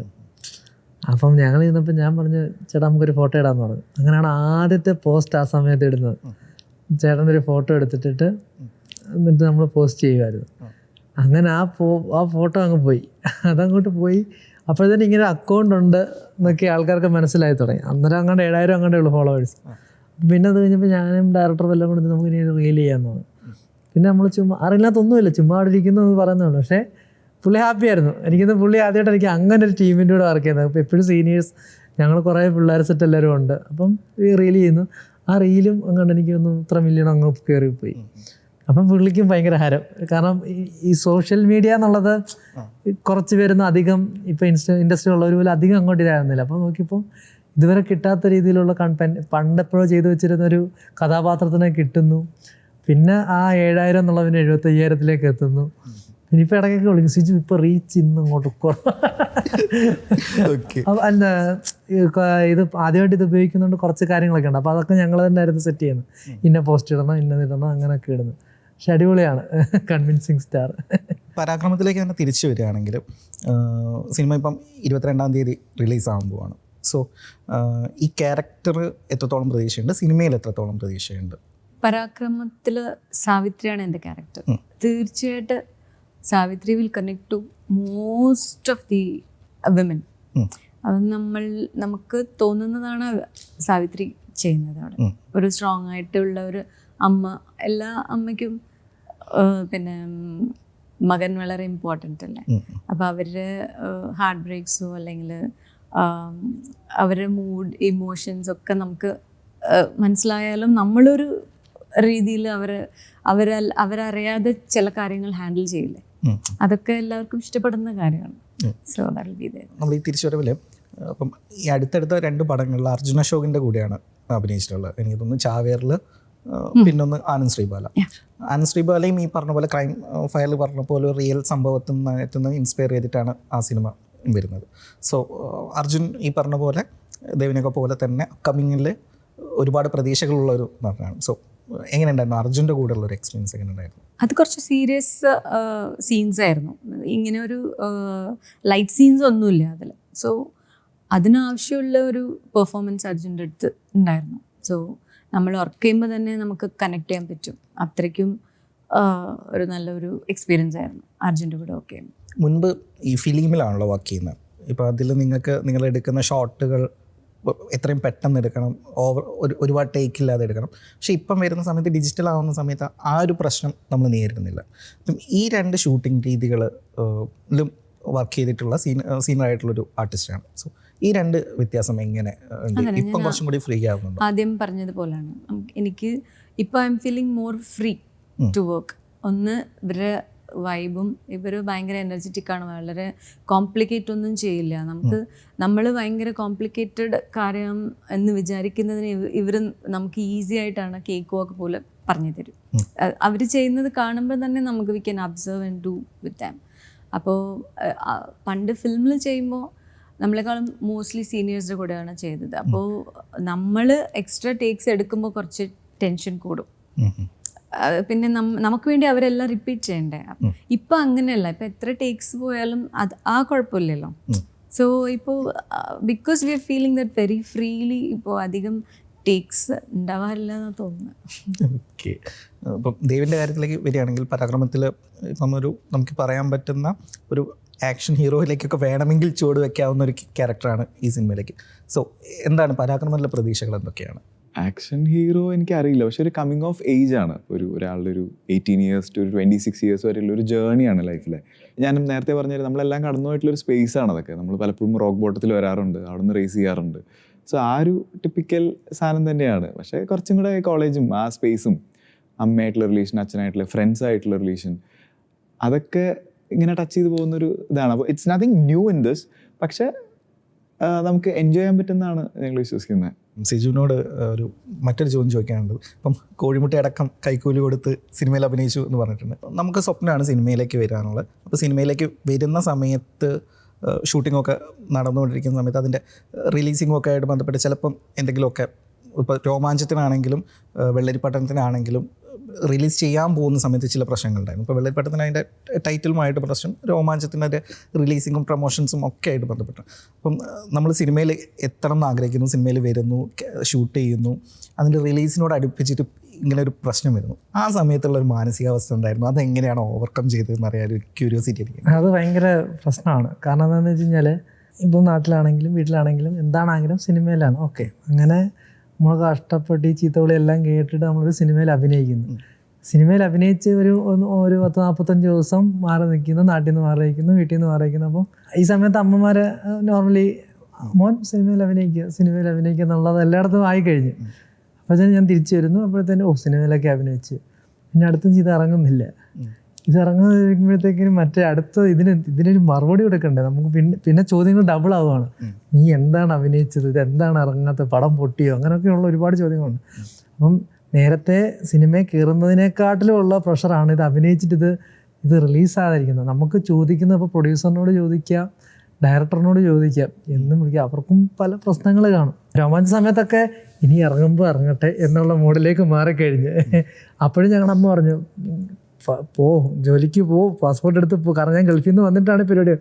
അപ്പം ഞങ്ങൾ ഇരുന്നപ്പോൾ ഞാൻ പറഞ്ഞു, ചേട്ടാ നമുക്കൊരു ഫോട്ടോ ഇടാമെന്ന് പറഞ്ഞു. അങ്ങനെയാണ് ആദ്യത്തെ പോസ്റ്റ് ആ സമയത്ത് ഇടുന്നത്. ചേട്ടൻ്റെ ഒരു ഫോട്ടോ എടുത്തിട്ട് എന്നിട്ട് നമ്മൾ പോസ്റ്റ് ചെയ്യുമായിരുന്നു. അങ്ങനെ ആ ഫോട്ടോ അങ്ങ് പോയി. അതങ്ങോട്ട് പോയി. അപ്പോഴത്തേനും ഇങ്ങനെ അക്കൗണ്ട് ഉണ്ട് എന്നൊക്കെ ആൾക്കാർക്ക് മനസ്സിലായി തുടങ്ങി. അന്നേരം അങ്ങോട്ട് 7,000 അങ്ങോട്ടേ ഉള്ളൂ ഫോളോവേഴ്സ്. പിന്നെ അത് കഴിഞ്ഞപ്പോൾ ഞാനും ഡയറക്ടറും എല്ലാം കൂടെ നമുക്ക് ഇനി റീൽ ചെയ്യാമെന്ന് പറഞ്ഞു. പിന്നെ നമ്മൾ ചുമ്മാ അറിയില്ലാത്തൊന്നുമില്ല, ചുമ്മാ അവിടെ ഇരിക്കുന്നു എന്ന് പറയുന്നുള്ളൂ. പക്ഷേ പുള്ളി ഹാപ്പിയായിരുന്നു. എനിക്കിന്ന് പുള്ളി ആദ്യമായിട്ട് എനിക്ക് അങ്ങനെ ഒരു ടീമിൻ്റെ കൂടെ വർക്ക് ചെയ്യുന്നത്. അപ്പോൾ എപ്പോഴും സീനിയേഴ്സ് ഞങ്ങൾ കുറേ പിള്ളേർ സെറ്റ് എല്ലാവരും ഉണ്ട്. അപ്പം ഈ റീൽ ചെയ്യുന്നു. ആ റീലും അങ്ങോട്ട് എനിക്ക് ഒന്ന് 3 മില്യൺ അങ്ങ് കയറിപ്പോയി. അപ്പം പുള്ളിക്കും ഭയങ്കര ഹരം. കാരണം ഈ സോഷ്യൽ മീഡിയ എന്നുള്ളത് കുറച്ച് പേരൊന്നും അധികം ഇപ്പോൾ ഇൻഡസ്ട്രി ഉള്ളവർ പോലും അധികം അങ്ങോട്ട് ഇതായിരുന്നില്ല. അപ്പോൾ നോക്കിയപ്പോൾ ഇതുവരെ കിട്ടാത്ത രീതിയിലുള്ള പണ്ടെപ്പോഴോ ചെയ്തു വെച്ചിരുന്നൊരു കഥാപാത്രത്തിനെ കിട്ടുന്നു. പിന്നെ ആ 7,000 എന്നുള്ളതിന് 75,000-ലേക്ക് എത്തുന്നു. ഇനിയിപ്പോൾ ഇടയ്ക്കൊക്കെ വിളിക്കും, സിജു ഇപ്പോൾ റീച്ച് ഇന്ന് അങ്ങോട്ട് അല്ല ഇത് ആദ്യമായിട്ട് ഇത് ഉപയോഗിക്കുന്നതുകൊണ്ട് കുറച്ച് കാര്യങ്ങളൊക്കെ ഉണ്ട്. അപ്പോൾ അതൊക്കെ ഞങ്ങൾ തന്നെ ആയിരുന്നു സെറ്റ് ചെയ്യുന്നത്. ഇന്ന പോസ്റ്റ് ഇടണം, ഇന്നതിടണം, അങ്ങനെയൊക്കെ ഇടുന്നത്. പക്ഷെ അടിപൊളിയാണ് കൺവിൻസിങ് സ്റ്റാർ. പരാക്രമത്തിലേക്ക് തന്നെ തിരിച്ചു വരികയാണെങ്കിൽ സിനിമ ഇപ്പം 22-ാം തീയതി റിലീസാകാൻ പോവാണ്. സോ ഈ ക്യാരക്ടർ എത്രത്തോളം പ്രതീക്ഷയുണ്ട്, സിനിമയിൽ എത്രത്തോളം പ്രതീക്ഷയുണ്ട്? പരാക്രമത്തിൽ സാവിത്രിയാണ് എൻ്റെ ക്യാരക്ടർ. തീർച്ചയായിട്ട് Savitri will connect to most of the women. അത് നമുക്ക് തോന്നുന്നതാണ് സാവിത്രി ചെയ്യുന്നത്. അവിടെ ഒരു സ്ട്രോങ് ആയിട്ടുള്ള ഒരു അമ്മ, എല്ലാ അമ്മയ്ക്കും പിന്നെ മകൻ വളരെ ഇമ്പോർട്ടൻ്റ് അല്ലേ. അപ്പോൾ അവരുടെ ഹാർട്ട് ബ്രേക്സോ അല്ലെങ്കിൽ അവരുടെ മൂഡ്, ഇമോഷൻസ് ഒക്കെ നമുക്ക് മനസ്സിലായാലും നമ്മളൊരു രീതിയിൽ അവരറിയാതെ ചില കാര്യങ്ങൾ ഹാൻഡിൽ ചെയ്യില്ലേ. അതൊക്കെ എല്ലാവർക്കും ഇഷ്ടപ്പെടുന്ന കാര്യമാണ്. So that will be there. നമ്മൾ ഈ തിരിച്ചുവരവില് അപ്പം ഈ അടുത്തടുത്ത 2 പടങ്ങളിൽ അർജുൻ അശോകിൻ്റെ കൂടെയാണ് അഭിനയിച്ചിട്ടുള്ളത്. എനിക്ക് തോന്നുന്നു ചാവേറിൽ പിന്നൊന്ന് ആനന്ദ് ശ്രീബാല. ആനന്ദ് ശ്രീബാലയും ഈ പറഞ്ഞ പോലെ ക്രൈം ഫയൽ പറഞ്ഞ പോലെ ഒരു റിയൽ സംഭവത്തിൽ നിന്ന് ഇൻസ്പയർ ചെയ്തിട്ടാണ് ആ സിനിമ വരുന്നത്. സോ അർജുൻ ഈ പറഞ്ഞ പോലെ ദേവിനൊക്കെ പോലെ തന്നെ അപ്കമിങ്ങിൽ ഒരുപാട് പ്രതീക്ഷകളുള്ള ഒരു നടനാണ്. സോ എങ്ങനെയുണ്ടായിരുന്നു അർജുൻ്റെ കൂടെയുള്ള ഒരു എക്സ്പീരിയൻസ് എങ്ങനെയുണ്ടായിരുന്നു? അത് കുറച്ച് സീരിയസ് സീൻസ് ആയിരുന്നു. ഇങ്ങനെ ഒരു ലൈറ്റ് സീൻസ് ഒന്നുമില്ല അതിൽ. സോ അതിനാവശ്യമുള്ള ഒരു പെർഫോമൻസ് അർജുൻ്റെ അടുത്ത് ഉണ്ടായിരുന്നു. സോ നമ്മൾ വർക്ക് ചെയ്യുമ്പോൾ തന്നെ നമുക്ക് കണക്ട് ചെയ്യാൻ പറ്റും. അത്രയ്ക്കും ഒരു നല്ലൊരു എക്സ്പീരിയൻസ് ആയിരുന്നു അർജുൻ്റെ കൂടെ വർക്ക് ചെയ്യുമ്പോൾ. മുൻപ് ഈ ഫിലിമിലാണല്ലോ വർക്ക് ചെയ്യുന്നത്. ഇപ്പോൾ അതിൽ നിങ്ങൾ എടുക്കുന്ന ഷോട്ടുകൾ എത്രയും പെട്ടെന്ന് എടുക്കണം, ഒരുപാട് ടേക്ക് ഇല്ലാതെ എടുക്കണം. പക്ഷേ ഇപ്പം വരുന്ന സമയത്ത് ഡിജിറ്റൽ ആവുന്ന സമയത്ത് ആ ഒരു പ്രശ്നം നമ്മൾ നേരിടുന്നില്ല. അപ്പം ഈ രണ്ട് ഷൂട്ടിംഗ് രീതികളിലും വർക്ക് ചെയ്തിട്ടുള്ള സീനിയറായിട്ടുള്ളൊരു ആർട്ടിസ്റ്റാണ്. സോ ഈ രണ്ട് വ്യത്യാസം എങ്ങനെ ഉണ്ട്? ഇപ്പം കുറച്ചും കൂടി ഫ്രീ ആവുന്നുണ്ട്. ആദ്യം പറഞ്ഞതുപോലെയാണ് എനിക്ക് ഇപ്പോൾ I am feeling more free to work. ഒന്ന് ഇവരുടെ വൈബും, ഇവർ ഭയങ്കര എനർജറ്റിക് ആണ്, വളരെ കോംപ്ലിക്കേറ്റ് ഒന്നും ചെയ്യില്ല. നമ്മൾ ഭയങ്കര കോംപ്ലിക്കേറ്റഡ് കാര്യം എന്ന് വിചാരിക്കുന്നതിന് ഇവർ നമുക്ക് ഈസി ആയിട്ടാണ് കേക്ക് വാക്ക് പോലെ പറഞ്ഞു തരും. അവർ ചെയ്യുന്നത് കാണുമ്പോൾ തന്നെ നമുക്ക് we can observe and do with them. അപ്പോൾ പണ്ട് ഫിലിമിൽ ചെയ്യുമ്പോൾ നമ്മളെക്കാളും മോസ്റ്റ്ലി സീനിയേഴ്സിൻ്റെ കൂടെയാണ് ചെയ്തത്. അപ്പോൾ നമ്മൾ എക്സ്ട്രാ ടേക്സ് എടുക്കുമ്പോൾ കുറച്ച് ടെൻഷൻ കൂടും. പിന്നെ നമുക്ക് വേണ്ടി അവരെല്ലാം റിപ്പീറ്റ് ചെയ്യണ്ടേ. ഇപ്പം അങ്ങനെയല്ല. ഇപ്പം എത്ര ടേക്സ് പോയാലും അത് കുഴപ്പമില്ലല്ലോ. സോ ഇപ്പോൾ because we are feeling that very freely ഇപ്പോൾ അധികം ടേക്സ് ഉണ്ടാവാറില്ല എന്ന് തോന്നുന്നു. ഓക്കെ. ഇപ്പം ദേവിൻ്റെ കാര്യത്തിലേക്ക് വരികയാണെങ്കിൽ പരാക്രമത്തിൽ ഇപ്പം നമുക്ക് പറയാൻ പറ്റുന്ന ഒരു ആക്ഷൻ ഹീറോയിലേക്കൊക്കെ വേണമെങ്കിൽ ചുവട് വെക്കാവുന്ന ഒരു ക്യാരക്ടറാണ് ഈ സിനിമയിലേക്ക്. സോ എന്താണ് പരാക്രമത്തിലെ പ്രതീക്ഷകൾ എന്തൊക്കെയാണ്? ആക്ഷൻ ഹീറോ എനിക്കറിയില്ല, പക്ഷെ ഒരു കമ്മിങ് ഓഫ് ഏജ് ആണ്. ഒരാളുടെ ഒരു 18 ഇയേഴ്സ് ടു 26 ഇയേഴ്സ് വരെയുള്ള ഒരു ജേണിയാണ് ലൈഫിലെ. ഞാൻ നേരത്തെ പറഞ്ഞത് നമ്മളെല്ലാം കടന്നു പോയിട്ടുള്ളൊരു സ്പേസ് ആണ് അതൊക്കെ. നമ്മൾ പലപ്പോഴും റോക്ക് ബോട്ടത്തിൽ വരാറുണ്ട്, അവിടെ നിന്ന് റേസ് ചെയ്യാറുണ്ട്. സോ ആ ഒരു ടിപ്പിക്കൽ സാധനം തന്നെയാണ്. പക്ഷേ കുറച്ചും കൂടെ കോളേജും ആ സ്പേസും അമ്മയായിട്ടുള്ള റിലേഷൻ, അച്ഛനായിട്ടുള്ള ഫ്രണ്ട്സായിട്ടുള്ള റിലേഷൻ, അതൊക്കെ ഇങ്ങനെ ടച്ച് ചെയ്ത് പോകുന്നൊരു ഇതാണ്. അപ്പോൾ it's nothing new in this, പക്ഷേ നമുക്ക് എൻജോയ് ചെയ്യാൻ പറ്റുന്നതാണ് ഞങ്ങൾ വിശ്വസിക്കുന്നത്. സിജുവിനോട് മറ്റൊരു ചോദ്യം ചോദിക്കാനുണ്ട്. ഇപ്പം കോഴിമുട്ടയടക്കം കൈക്കൂലി കൊടുത്ത് സിനിമയിൽ അഭിനയിച്ചു എന്ന് പറഞ്ഞിട്ടുണ്ട്. നമുക്ക് സ്വപ്നമാണ് സിനിമയിലേക്ക് വരാനുള്ളത്. അപ്പോൾ സിനിമയിലേക്ക് വരുന്ന സമയത്ത് ഷൂട്ടിങ്ങൊക്കെ നടന്നുകൊണ്ടിരിക്കുന്ന സമയത്ത് അതിൻ്റെ റിലീസിങ്ങൊക്കെ ആയിട്ട് ബന്ധപ്പെട്ട് ചിലപ്പം എന്തെങ്കിലുമൊക്കെ, ഇപ്പോൾ രോമാഞ്ചത്തിനാണെങ്കിലും വെള്ളരിപ്പട്ടണത്തിനാണെങ്കിലും റിലീസ് ചെയ്യാൻ പോകുന്ന സമയത്ത് ചില പ്രശ്നങ്ങളുണ്ടായിരുന്നു. ഇപ്പോൾ വെള്ളരിപ്പട്ടണത്തിന് അതിൻ്റെ ടൈറ്റിലുമായിട്ട് പ്രശ്നം, രോമാഞ്ചത്തിൻ്റെ റിലീസിങ്ങും പ്രൊമോഷൻസും ഒക്കെ ആയിട്ട് ബന്ധപ്പെട്ട്. അപ്പം നമ്മൾ സിനിമയിൽ എത്തണം എന്ന് ആഗ്രഹിക്കുന്നു, സിനിമയിൽ വരുന്നു, ഷൂട്ട് ചെയ്യുന്നു, അതിൻ്റെ റിലീസിനോട് അടുപ്പിച്ചിട്ട് ഇങ്ങനെ ഒരു പ്രശ്നം വരുന്നു. ആ സമയത്തുള്ള ഒരു മാനസികാവസ്ഥ ഉണ്ടായിരുന്നു. അതെങ്ങനെയാണ് ഓവർകം ചെയ്തതെന്ന് അറിയാൻ ഒരു ക്യൂരിയോസിറ്റി ആയിരിക്കും. അത് ഭയങ്കര പ്രശ്നമാണ്. കാരണം എന്താണെന്ന് വെച്ച് കഴിഞ്ഞാൽ ഇപ്പോൾ നാട്ടിലാണെങ്കിലും വീട്ടിലാണെങ്കിലും എന്താണെങ്കിലും സിനിമയിലാണ്. ഓക്കെ, അങ്ങനെ നമ്മൾ കഷ്ടപ്പെട്ട് ഈ ചീത്തവിളി എല്ലാം കേട്ടിട്ട് നമ്മളൊരു സിനിമയിൽ അഭിനയിക്കുന്നു. സിനിമയിൽ അഭിനയിച്ച് ഒരു 10-45 ദിവസം മാറി നിൽക്കുന്നു, നാട്ടിൽ നിന്ന് മാറി നിൽക്കുന്നു, വീട്ടിൽ നിന്ന് മാറി നിൽക്കുന്നു. അപ്പോൾ ഈ സമയത്ത് അമ്മമാർ നോർമലി മോൻ സിനിമയിൽ അഭിനയിക്കുക എന്നുള്ളത് എല്ലായിടത്തും ആയിക്കഴിഞ്ഞു. അപ്പോൾ ഞാൻ തിരിച്ചു വരുന്നു, അപ്പോഴത്തേനും സിനിമയിലൊക്കെ അഭിനയിച്ച് പിന്നെ അടുത്തും ചെയ്ത് ഇറങ്ങുന്നില്ല. ഇത് ഇറങ്ങുമ്പോഴത്തേക്കിനും മറ്റേ അടുത്ത ഇതിനൊരു മറുപടി കൊടുക്കണ്ടേ നമുക്ക്. പിന്നെ ചോദ്യങ്ങൾ ഡബിൾ ആവുകയാണ്. നീ എന്താണ് അഭിനയിച്ചത്, ഇത് എന്താണ് ഇറങ്ങാത്തത്, പടം പൊട്ടിയോ, അങ്ങനെയൊക്കെയുള്ള ഒരുപാട് ചോദ്യങ്ങളുണ്ട്. അപ്പം നേരത്തെ സിനിമയിൽ കയറുന്നതിനേക്കാട്ടിലും ഉള്ള പ്രഷറാണ് ഇത് അഭിനയിച്ചിട്ട് ഇത് റിലീസാകാതിരിക്കുന്നത്. നമുക്ക് ചോദിക്കുന്നത് ഇപ്പോൾ പ്രൊഡ്യൂസറിനോട് ചോദിക്കുക, ഡയറക്ടറിനോട് ചോദിക്കാം, എന്നും വിളിക്കുക. അവർക്കും പല പ്രശ്നങ്ങൾ കാണും. രോമാഞ്ച സമയത്തൊക്കെ ഇനി ഇറങ്ങുമ്പോൾ ഇറങ്ങട്ടെ എന്നുള്ള മോഡിലേക്ക് മാറിക്കഴിഞ്ഞ്. അപ്പോഴും ഞങ്ങളുടെ അമ്മ പറഞ്ഞു, ജോലിക്ക് പോ, പാസ്പോർട്ട് എടുത്ത് പോ, കാരണം ഞാൻ ഗൾഫിൽ നിന്ന് വന്നിട്ടാണ് പരിപാടി.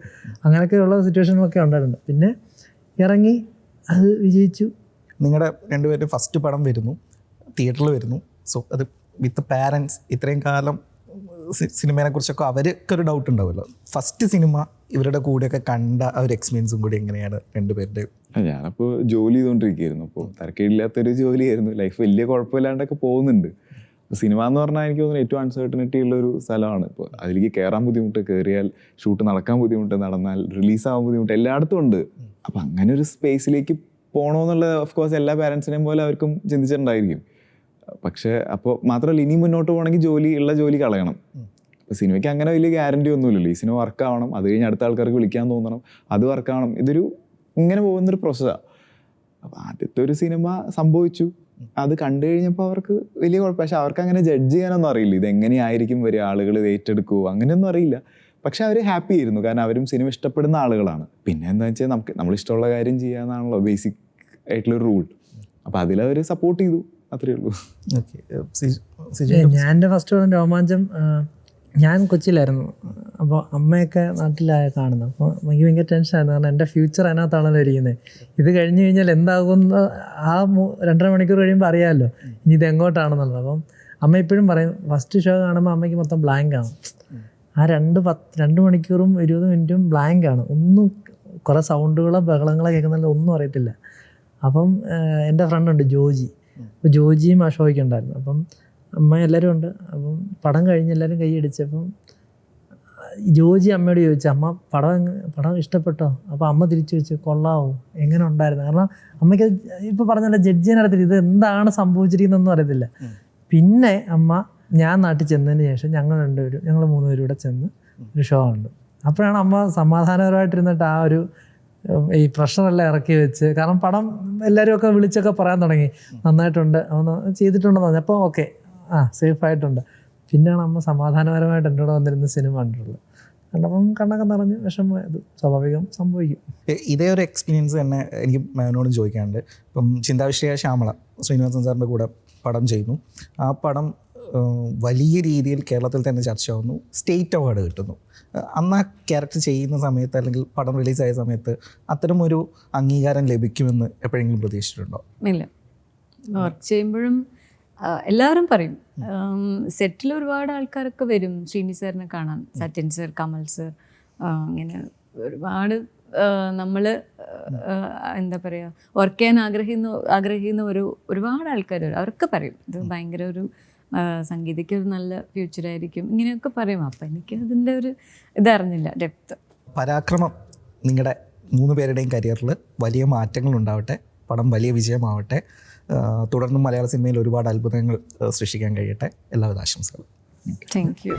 അങ്ങനെയൊക്കെയുള്ള സിറ്റുവേഷനൊക്കെ ഉണ്ടായിട്ടുണ്ട്. പിന്നെ ഇറങ്ങി, അത് വിജയിച്ചു. നിങ്ങളുടെ രണ്ടുപേരും ഫസ്റ്റ് പടം വരുന്നു, തിയേറ്ററിൽ വരുന്നു. സോ അത് വിത്ത് പാരൻസ് ഇത്രയും കാലം സിനിമയെ കുറിച്ചൊക്കെ അവർക്ക് ഒരു ഡൗട്ട് ഉണ്ടാവുമല്ലോ. ഫസ്റ്റ് സിനിമ ഇവരുടെ കൂടെയൊക്കെ കണ്ട ആ ഒരു എക്സ്പീരിയൻസും കൂടി എങ്ങനെയാണ് രണ്ടുപേരുടെ? ഞാനപ്പോൾ ജോലി ചെയ്തുകൊണ്ടിരിക്കുകയായിരുന്നു. അപ്പോൾ തിരക്കില്ലാത്തൊരു ജോലിയായിരുന്നു. ലൈഫ് വലിയ കുഴപ്പമില്ലാണ്ടൊക്കെ പോകുന്നുണ്ട്. അപ്പോൾ സിനിമ എന്ന് പറഞ്ഞാൽ എനിക്ക് തോന്നുന്നു ഏറ്റവും അൺസർട്ടനിറ്റി ഉള്ളൊരു സ്ഥലമാണ്. ഇപ്പോൾ അതിലേക്ക് കയറാൻ ബുദ്ധിമുട്ട്, കയറിയാൽ ഷൂട്ട് നടക്കാൻ ബുദ്ധിമുട്ട്, നടന്നാൽ റിലീസാകാൻ ബുദ്ധിമുട്ട്, എല്ലായിടത്തും ഉണ്ട്. അപ്പോൾ അങ്ങനെ ഒരു സ്പേസിലേക്ക് പോകണമെന്നുള്ളത് ഓഫ് കോഴ്സ് എല്ലാ പാരൻസിനെയും പോലെ അവർക്കും ചിന്തിച്ചിട്ടുണ്ടായിരിക്കും. പക്ഷേ അപ്പോൾ മാത്രമല്ല, ഇനി മുന്നോട്ട് പോകണമെങ്കിൽ ജോലി കളയണം. അപ്പോൾ സിനിമയ്ക്ക് അങ്ങനെ വലിയ ഗ്യാരണ്ടി ഒന്നുമില്ലല്ലോ. ഈ സിനിമ വർക്കാവണം, അത് കഴിഞ്ഞ് അടുത്ത ആൾക്കാർക്ക് വിളിക്കാൻ തോന്നണം, അത് വർക്കാവണം. ഇങ്ങനെ പോകുന്നൊരു പ്രോസസ്സാണ്. അപ്പോൾ ആദ്യത്തെ ഒരു സിനിമ സംഭവിച്ചു, അത് കണ്ടു കഴിഞ്ഞപ്പോൾ അവർക്ക് വലിയ കുഴപ്പം. പക്ഷെ അവർക്ക് അങ്ങനെ ജഡ്ജ് ചെയ്യാനൊന്നും അറിയില്ല, ഇത് എങ്ങനെയായിരിക്കും വരിക, ആളുകൾ ഇത് ഏറ്റെടുക്കുമോ, അങ്ങനെയൊന്നും അറിയില്ല. പക്ഷെ അവർ ഹാപ്പി ആയിരുന്നു, കാരണം അവരും സിനിമ ഇഷ്ടപ്പെടുന്ന ആളുകളാണ്. പിന്നെ എന്താ വെച്ചാൽ നമുക്ക് നമ്മളിഷ്ടമുള്ള കാര്യം ചെയ്യാന്നാണല്ലോ ബേസിക് ആയിട്ടുള്ളൊരു റൂൾ. അപ്പോൾ അതിലവർ സപ്പോർട്ട് ചെയ്തു, അത്രയേ ഉള്ളൂ. ഞാൻ എൻ്റെ ഫസ്റ്റ് പടം രോമാഞ്ചം, ഞാൻ കൊച്ചിയിലായിരുന്നു. അപ്പോൾ അമ്മയൊക്കെ നാട്ടിലായ കാണുന്നത്. അപ്പോൾ എനിക്ക് ഭയങ്കര ടെൻഷനായിരുന്നു, കാരണം എൻ്റെ ഫ്യൂച്ചർ അതിനകത്താണല്ലോ ഇരിക്കുന്നത്. ഇത് കഴിഞ്ഞ് കഴിഞ്ഞാൽ എന്താകുമെന്ന് ആ 2.5 മണിക്കൂർ കഴിയുമ്പോൾ അറിയാമല്ലോ ഇനി ഇത് എങ്ങോട്ടാണെന്നുള്ളത്. അപ്പം അമ്മ ഇപ്പോഴും പറയും, ഫസ്റ്റ് ഷോ കാണുമ്പോൾ അമ്മയ്ക്ക് മൊത്തം ബ്ലാങ്ക് ആണ്. ആ 2 മണിക്കൂറും 20 മിനിറ്റും ബ്ലാങ്ക് ആണ്. ഒന്നും കുറേ സൗണ്ടുകളോ ബഹളങ്ങളോ കേൾക്കുന്നില്ല, ഒന്നും അറിയത്തില്ല. അപ്പം എൻ്റെ ഫ്രണ്ടുണ്ട് ജോജി, അപ്പോൾ ജോജിയും അശോകയ്ക്കും ഉണ്ടായിരുന്നു. അപ്പം അമ്മ എല്ലാവരും ഉണ്ട്. അപ്പം പടം കഴിഞ്ഞ് എല്ലാവരും കൈയടിച്ചപ്പം ജോജി അമ്മയോട് ചോദിച്ചു, അമ്മ പടം ഇഷ്ടപ്പെട്ടോ? അപ്പോൾ അമ്മ തിരിച്ചു ചോദിച്ചു, കൊള്ളാവോ, എങ്ങനെ ഉണ്ടായിരുന്നു? കാരണം അമ്മയ്ക്ക് ഇപ്പോൾ പറഞ്ഞല്ലോ ജഡ്ജ് ചെയ്യാനറിയത്തില്ല, ഇത് എന്താണ് സംഭവിച്ചിരിക്കുന്നതെന്നും അറിയത്തില്ല. പിന്നെ അമ്മ ഞാൻ നാട്ടിൽ ചെന്നതിന് ശേഷം ഞങ്ങൾ 3 പേരും കൂടെ ചെന്ന് ഒരു ഷോ ഉണ്ട്. അപ്പോഴാണ് അമ്മ സമാധാനപരമായിട്ടിരുന്നിട്ട് ആ ഒരു ഈ പ്രഷറെല്ലാം ഇറക്കി വെച്ച്, കാരണം പടം എല്ലാവരും ഒക്കെ വിളിച്ചൊക്കെ പറയാൻ തുടങ്ങി, നന്നായിട്ടുണ്ട്, അവന്ന് ചെയ്തിട്ടുണ്ടെന്ന് പറഞ്ഞു. അപ്പോൾ ഓക്കെ, സേഫായിട്ടുണ്ട്. പിന്നെയാണ് അമ്മ സമാധാനപരമായിട്ട് എൻ്റെ കൂടെ വന്നിരുന്ന സിനിമ കണ്ടിട്ടുള്ളത്. കണ്ടപ്പം കണ്ണൊക്കെ നിറഞ്ഞ് വിഷമമായത് സ്വാഭാവികം സംഭവിക്കും. ഇതേ ഒരു എക്സ്പീരിയൻസ് തന്നെ എനിക്ക് മാമിനോടും ചോദിക്കാനുണ്ട്. ഇപ്പം ചിന്താവിഷയ ശ്യാമള ശ്രീനിവാസൻ സാറിൻ്റെ കൂടെ പടം ചെയ്യുന്നു. ആ പടം വലിയ രീതിയിൽ കേരളത്തിൽ തന്നെ ചർച്ചയാവുന്നു, സ്റ്റേറ്റ് അവാർഡ് കിട്ടുന്നു. അന്ന് ആ ക്യാരക്ടർ ചെയ്യുന്ന സമയത്ത് അല്ലെങ്കിൽ പടം റിലീസായ സമയത്ത് അത്തരമൊരു അംഗീകാരം ലഭിക്കുമെന്ന് എപ്പോഴെങ്കിലും പ്രതീക്ഷിച്ചിട്ടുണ്ടോ? ഇല്ല, വർക്ക് ചെയ്യുമ്പോഴും എല്ലാവരും പറയും. സെറ്റിൽ ഒരുപാട് ആൾക്കാരൊക്കെ വരും ശ്രീനി സാറിനെ കാണാൻ, സത്യൻ സർ, കമൽ സർ, അങ്ങനെ ഒരുപാട് നമ്മൾ എന്താ പറയുക, വർക്ക് ചെയ്യാൻ ആഗ്രഹിക്കുന്ന ഒരുപാട് ആൾക്കാർ വരും. അവരൊക്കെ പറയും ഇത് ഭയങ്കര ഒരു സംഗീതയ്ക്ക് ഒരു നല്ല ഫ്യൂച്ചറായിരിക്കും, ഇങ്ങനെയൊക്കെ പറയും. അപ്പം എനിക്ക് അതിൻ്റെ ഒരു ഇതറിഞ്ഞില്ല, ഡെപ്ത്. പരാക്രമം നിങ്ങളുടെ 3 പേരുടെയും കരിയറിൽ വലിയ മാറ്റങ്ങൾ ഉണ്ടാവട്ടെ, പടം വലിയ വിജയമാവട്ടെ, തുടർന്നും മലയാള സിനിമയിൽ ഒരുപാട് അത്ഭുതങ്ങൾ സൃഷ്ടിക്കാൻ കഴിയട്ടെ. എല്ലാവിധ ആശംസകളും. Thank you.